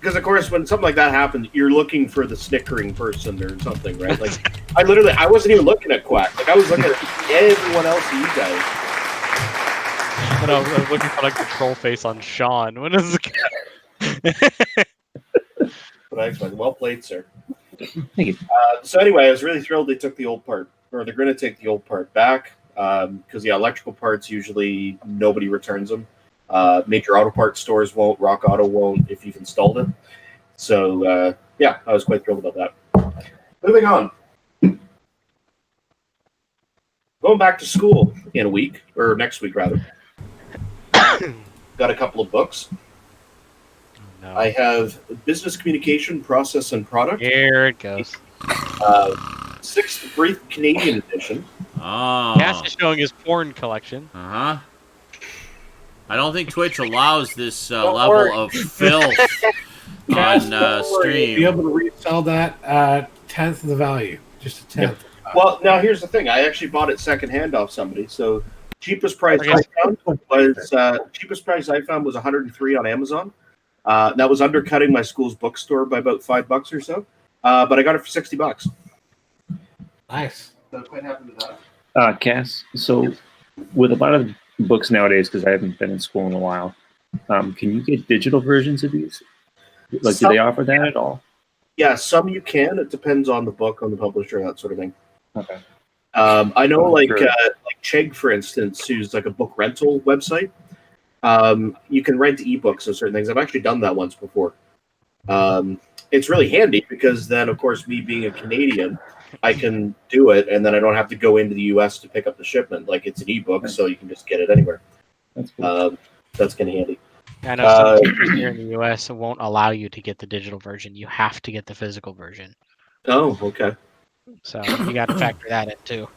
because of course when something like that happens, you're looking for the snickering person or something, right? Like I wasn't even looking at Quack. Like I was looking at everyone else of you guys. But I was looking for like the troll face on Sean. When is But excellent. Well played, sir. Thank you. So anyway, I was really thrilled they took the old part, or they're going to take the old part back, because electrical parts usually nobody returns them. Major auto parts stores won't. Rock Auto won't if you've installed it. So yeah, I was quite thrilled about that. Moving on. Going back to school in a week, or next week rather. Got a couple of books. No. I have Business Communication, Process and Product. Here it goes. 6th Brief Canadian edition. Oh. Cass is showing his porn collection. Uh-huh. I don't think Twitch allows this Don't level worry. of filth Cass, on don't worry, you'll be stream. able to resell that at 10th of the value. Just a 10th. Well, now here's the thing. I actually bought it secondhand off somebody. So cheapest price I found was 103 on Amazon. That was undercutting my school's bookstore by about $5 or so. But I got it for $60. Nice. So quite happy with that. Cass, so with a lot of books nowadays, because I haven't been in school in a while, can you get digital versions of these? Like, do they offer that at all? Yeah, some you can. It depends on the book, on the publisher, that sort of thing. Okay. I know, like Sure. like Chegg, for instance, who's like a book rental website. You can rent ebooks of certain things. I've actually done that once before. it's really handy because then, of course, me being a Canadian, I can do it, and then I don't have to go into the U.S. to pick up the shipment. Like, it's an ebook, so you can just get it anywhere. That's cool. That's kind of handy. I know some countries here in the U.S. won't allow you to get the digital version. You have to get the physical version. Oh, okay. So you got to factor that in too.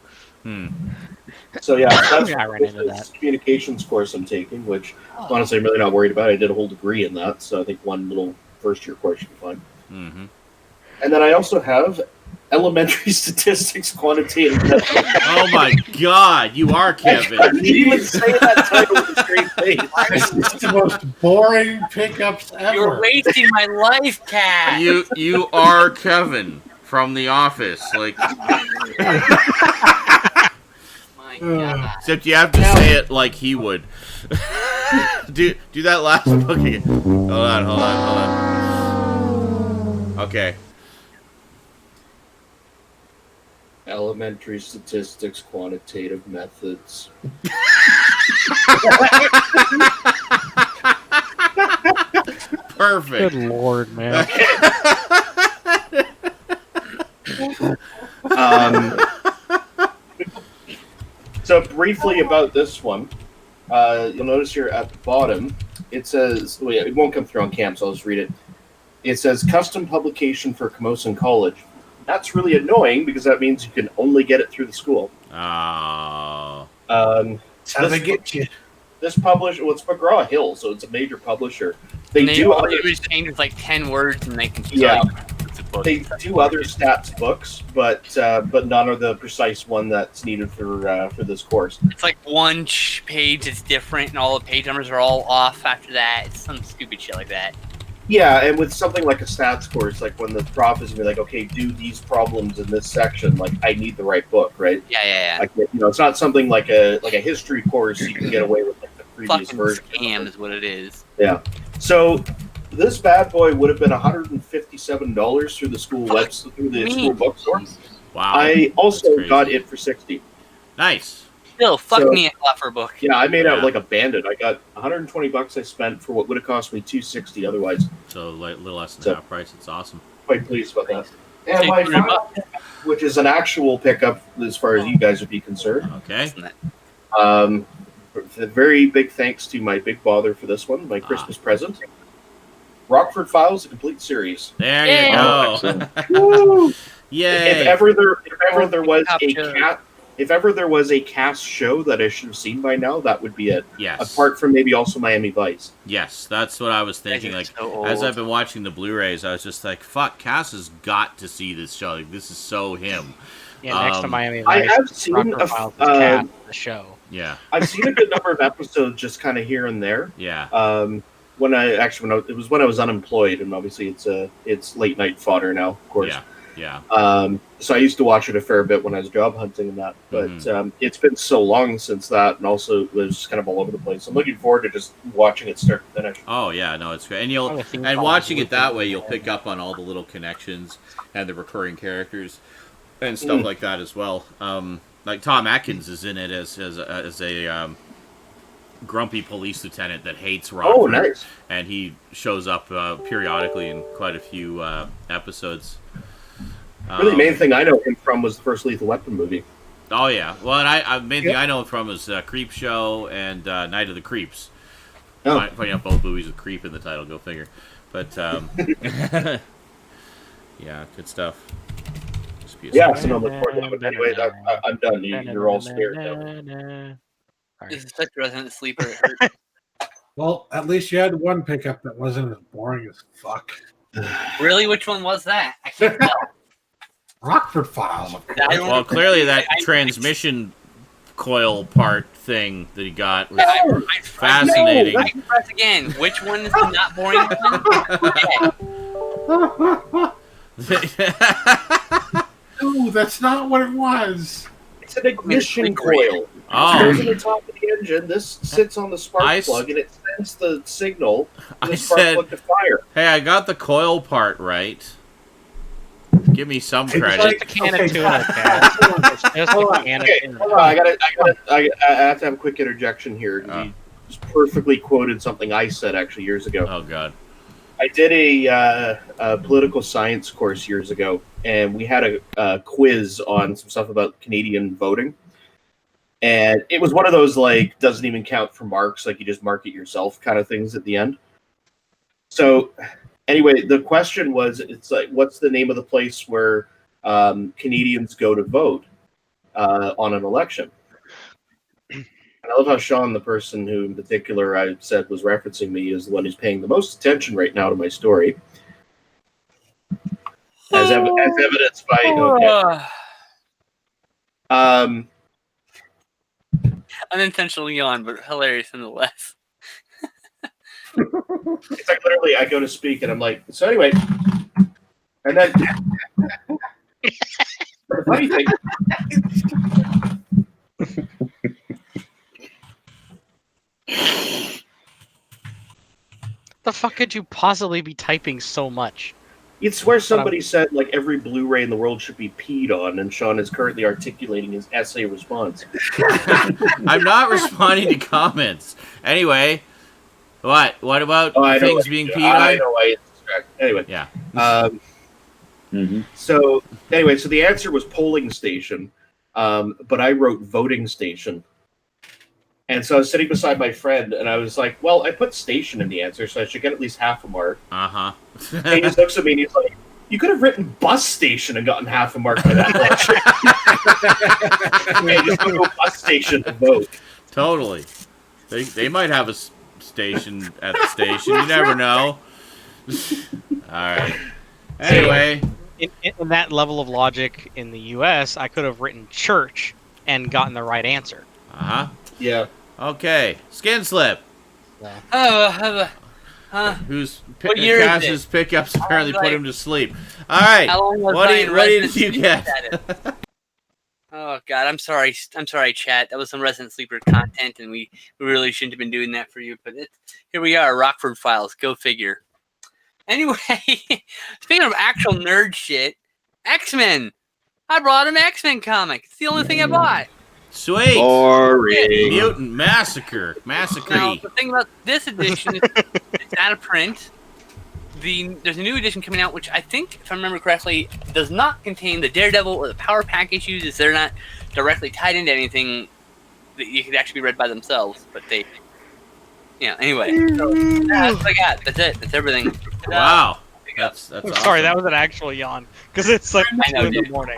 So yeah, that's I ran into this communications course I'm taking, which honestly I'm really not worried about. I did a whole degree in that, so I think one little first-year course you can find. Mm-hmm. And then I also have elementary statistics quantitative. Oh my God, you are Kevin. I didn't even say that title with a straight face. This is the most boring pickups ever. You're wasting my life, Cat. You are Kevin from The Office. Like, My God. except you have to say it like he would. do that last book again. Hold on. Okay. Elementary statistics quantitative methods. Perfect. Good Lord, man. So briefly about this one, you'll notice here at the bottom, it says, well, yeah, it won't come through on cam, so I'll just read it. It says custom publication for Camosun College. That's really annoying because that means you can only get it through the school. Oh. That's how they get you. This publisher, well, it's McGraw Hill, so it's a major publisher. They do all other, do is change like 10 words and they can Yeah. it's a book. they do other stats books, but none of the precise one that's needed for this course. It's like one page is different and all the page numbers are all off after that. It's some stupid shit like that. Yeah, and with something like a stats course, like when the prof is gonna be like, okay, do these problems in this section, like I need the right book, right? Yeah. Like, it's not something like a history course you can get away with like the previous Fucking version. scam is what it is. Yeah. So this bad boy would have been $157 through the school website, through the school bookstore. Wow. I also That's got crazy. it for $60. Nice. Still, fuck So- me a lot for a book. Yeah, I made out Yeah. like a bandit. I got $120 I spent for what would have cost me $260 otherwise. So like, a little less than So- half price. It's awesome. Quite pleased about that. And Take my 300 final pickup, which is an actual pickup as far as you guys would be concerned. Okay. A very big thanks to my big bother for this one, my Christmas present. Rockford Files, the complete series. There Yay. you Oh, go. excellent. Yay. If ever there was Top a show. if ever there was a cast show that I should have seen by now, that would be it. Yes. Apart from maybe also Miami Vice. Yes, that's what I was thinking. Guys Like, are so as old. I've been watching the Blu-rays, I was just like, "Fuck, Cass has got to see this show. Like, this is so him." Yeah, next to Miami I Vice, have seen Rockford Files is uh, Cat, the show. Yeah, I've seen a good number of episodes just kind of here and there. yeah, When I was unemployed, and obviously it's late night fodder now, of course. yeah. So I used to watch it a fair bit when I was job hunting and that, but it's been so long since that, and also it was kind of all over the place. I'm looking forward to just watching it start to finish. Oh yeah, no, it's great. And Oh, the theme and song watching is it that wicked. way, you'll pick up on all the little connections and the recurring characters and stuff like that as well. Like Tom Atkins is in it as a grumpy police lieutenant that hates Rockford. Oh, nice. And he shows up periodically in quite a few episodes. Really, the main thing I know him from was the first Lethal Weapon movie. Oh yeah, well, and main thing I know him from is Creep Show and Night of the Creeps. Oh. Finding out both movies with "creep" in the title, go figure. But yeah, good stuff. Just be a Yeah, second. so no, look forward to it. But anyway, I'm done. You're all spared now. This is such a resident sleeper. It hurts. Well, at least you had one pickup that wasn't as boring as fuck. Really? Which one was that? I can't tell. Rockford Files, of course. I don't- Well, clearly that I- transmission coil part thing that he got was I fascinating. can press again. Which one is the not boring one? No, that's not what it was. It's an ignition coil. Oh. It goes in the top of the engine. This sits on the spark plug, and it sends the signal to the spark plug to fire. Hey, I got the coil part right. Give me some It's credit. like- A can Okay, of tuna, Cat. It's just a can of Okay, tuna. hold on. I have to have a quick interjection here. He just perfectly quoted something I said actually years ago. Oh god. I did a political science course years ago, and we had a quiz on some stuff about Canadian voting. And it was one of those, like, doesn't even count for marks, like you just mark it yourself kind of things at the end. So, anyway, the question was, it's like, what's the name of the place where Canadians go to vote on an election? And I love how Sean, the person who in particular I said was referencing me, is the one who's paying the most attention right now to my story. As evidenced by... Okay. Unintentionally yawn, but hilarious nonetheless. It's like literally, I go to speak and I'm like, so anyway, and then the funny thing. The fuck could you possibly be typing so much? It's where somebody said like every Blu-ray in the world should be peed on, and Sean is currently articulating his essay response. I'm not responding to comments. Anyway, what? What about things being peed on? I know why it's distracting. Anyway, yeah. So anyway, so the answer was polling station, but I wrote voting station. And so I was sitting beside my friend, and I was like, well, I put station in the answer, so I should get at least half a mark. Uh-huh. And he just looks at me, and he's like, you could have written bus station and gotten half a mark by that much. Yeah, just go bus station to vote. Totally. They might have a station at the station. You never know. All right. Anyway. In that level of logic in the U.S., I could have written church and gotten the right answer. Uh-huh. Yeah. Okay. Skinslip. Who's Cass's pickups apparently put him to sleep. All right. What did you get? Oh God, I'm sorry, chat. That was some Resident Sleeper content, and we really shouldn't have been doing that for you. But here we are, Rockford Files. Go figure. Anyway, speaking of actual nerd shit, X-Men. I brought an X-Men comic. It's the only thing I bought. Sweet. Boring. Mutant Massacre. Massacre. Now, the thing about this edition is it's out of print. There's a new edition coming out, which I think, if I remember correctly, does not contain the Daredevil or the Power Pack issues, as they're not directly tied into anything that you could actually be read by themselves. But they, anyway. So that's what I got. That's it. That's everything. Wow. That's awesome. Sorry, that was an actual yawn because it's like 2 in the morning.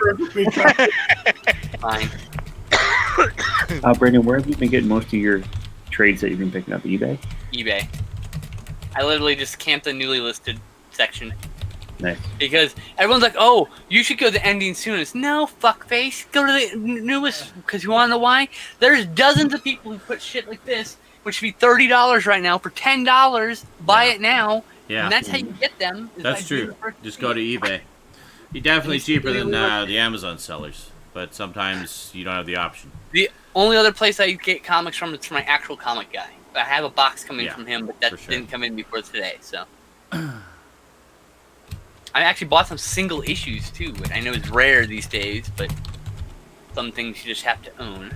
Fine. Brandon, where have you been getting most of your trades that you've been picking up? eBay? eBay. I literally just camped the newly listed section. Nice. Because everyone's like, oh, you should go to the ending soon. It's no, fuckface. Go to the newest. Because you want to know why? There's dozens of people who put shit like this, which should be $30 right now, for $10. Buy it now. Yeah. And that's how you get them. That's true. Just go to eBay. You're definitely cheaper than the Amazon sellers, but sometimes you don't have the option. The only other place I get comics from is from my actual comic guy. I have a box coming from him, but that didn't come in before today, so. I actually bought some single issues, too, and I know it's rare these days, but some things you just have to own.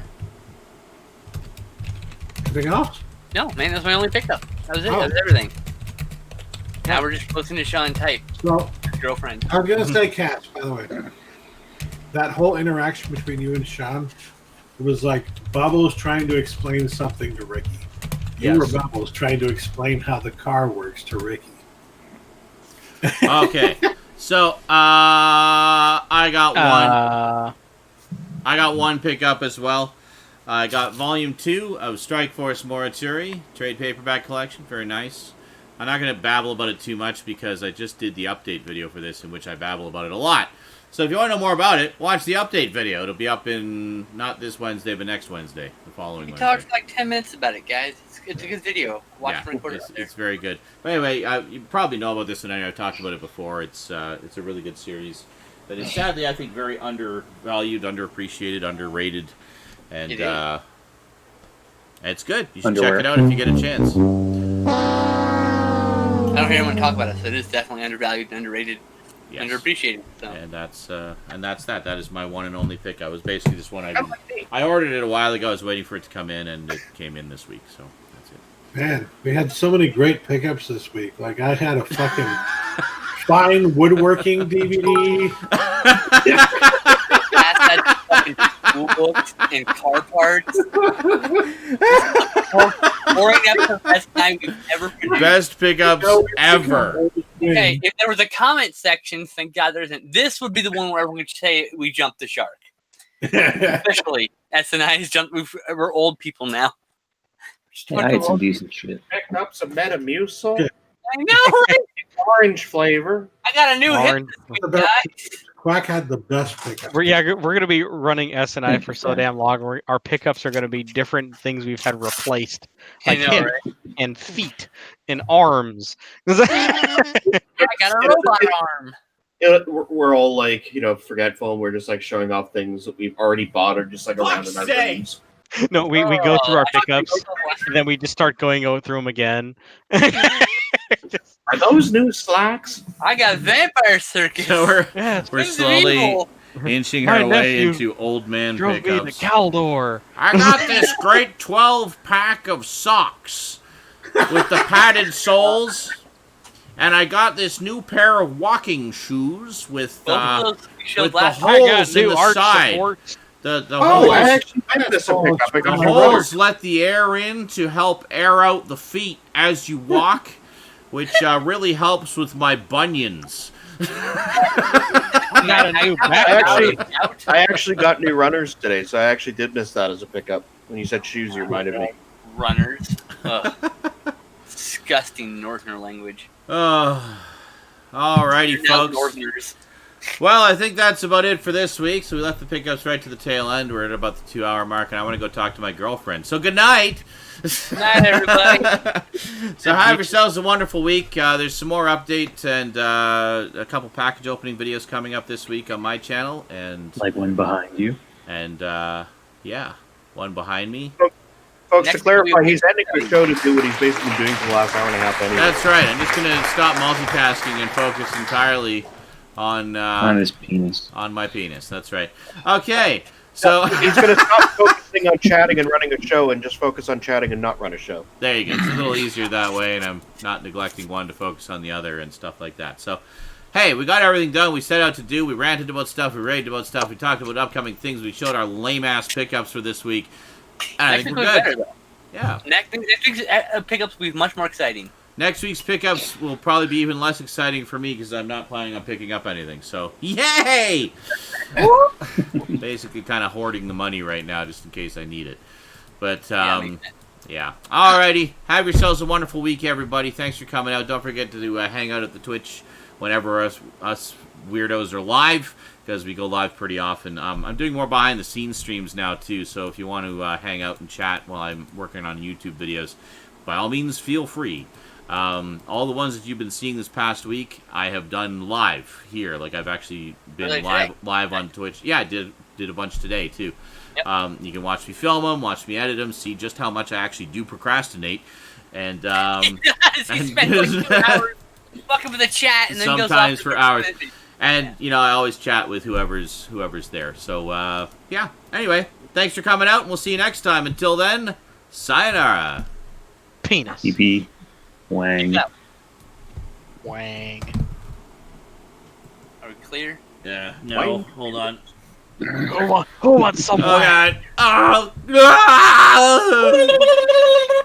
Anything else? No, man, that's my only pickup. That was it. Oh. That was everything. Now we're just listening to Sean type. So, Girlfriend. I was going to say, Cass, by the way, that whole interaction between you and Sean, it was like Bubbles trying to explain something to Ricky. You were Bubbles trying to explain how the car works to Ricky. Okay, so I got one. I got one pickup as well. I got Volume 2 of Strike Force Morituri trade paperback collection. Very nice. I'm not going to babble about it too much because I just did the update video for this, in which I babble about it a lot. So if you want to know more about it, watch the update video. It'll be up in not this Wednesday, but next Wednesday, the following Wednesday. We talked for like 10 minutes about it, guys. It's a good video. Watch it recorded. It's very good. But anyway, you probably know about this, and I've talked about it before. It's a really good series that is sadly, I think, very undervalued, underappreciated, underrated, and it's good. You should check it out if you get a chance. I don't hear anyone talk about it, so it is definitely undervalued and underrated. Yes. Underappreciated. So. And that's that. That is my one and only pick. I was basically just one I ordered it a while ago. I was waiting for it to come in, and it came in this week. So that's it. Man, we had so many great pickups this week. Like, I had a fucking fine woodworking DVD. That's fucking school books and car parts. Boring episode, best time we've ever produced. Best pickups ever. Okay, if there was a comment section, thank God there isn't. This would be the one where everyone could say we jumped the shark. Officially, SNES jumped. We're old people now. Yeah, I had some decent shit. Picking up some Metamucil. I know, right? Orange flavor. I got a new hit Orange. this week, guys. Quack had the best pickup. We're going to be running SNI for so damn long. Our pickups are going to be different things we've had replaced, I like know, hands right? and feet and arms. I got a robot arm. We're all like, forgetful, and we're just like showing off things that we've already bought or just like around in our rooms. No, we go through our I thought pickups and then we just start going through them again. Are those new slacks? I got Vampire Circus. So we're Yes, we're Things of slowly evil. inching My our way nephew into old man drove me to pickups. Caldor. I got this great 12-pack of socks with the padded soles, and I got this new pair of walking shoes with Both of those we showed with the last whole- time. I got Holes in new the arch side. support. the Oh, holes. I actually made this a pickup. I The got holes let the air in to help air out the feet as you walk, which really helps with my bunions. I got a new I actually got new runners today, so I actually did miss that as a pickup. When you said shoes, you reminded me. Runners. Ugh. Disgusting Northerner language. Alrighty, You're now folks. Northerners. Well, I think that's about it for this week. So we left the pickups right to the tail end. We're at about the 2-hour mark, and I want to go talk to my girlfriend. So good night. Good night, everybody. So have yourselves a wonderful week. There's some more updates and a couple package opening videos coming up this week on my channel, and Like one behind you. yeah, one behind me. Folks, Next to clarify, week- he's ending the show to do what he's basically doing for the last hour and a half anyway. That's right. I'm just gonna stop multitasking and focus entirely on On his penis. on my penis. That's right. Okay. So He's going to stop focusing on chatting and running a show and just focus on chatting and not run a show. there you go. It's a little easier that way, and I'm not neglecting one to focus on the other and stuff like that. So, hey, we got everything done we set out to do. We ranted about stuff. We raved about stuff. We talked about upcoming things. We showed our lame-ass pickups for this week. And I Next think week's we're will be better, good. though. Yeah. Next week's pickups will be much more exciting. Next week's pickups will probably be even less exciting for me because I'm not planning on picking up anything. So, yay! Basically kind of hoarding the money right now just in case I need it. But, yeah. Alrighty. Have yourselves a wonderful week, everybody. Thanks for coming out. Don't forget to hang out at the Twitch whenever us weirdos are live, because we go live pretty often. I'm doing more behind-the-scenes streams now, too, so if you want to hang out and chat while I'm working on YouTube videos, by all means, feel free. All the ones that you've been seeing this past week, I have done live here. Like, I've actually been live on Twitch. Yeah, I did a bunch today, too. Yep. You can watch me film them, watch me edit them, see just how much I actually do procrastinate. And He spent like 2 hours fucking with the chat and then goes sometimes off for hours. And, I always chat with whoever's there. So, yeah. Anyway, thanks for coming out, and we'll see you next time. Until then, sayonara. Penis. PP. Wang. Wang. Are we clear? Yeah. No. Hold on. Hold on, someone. Oh, God. Oh.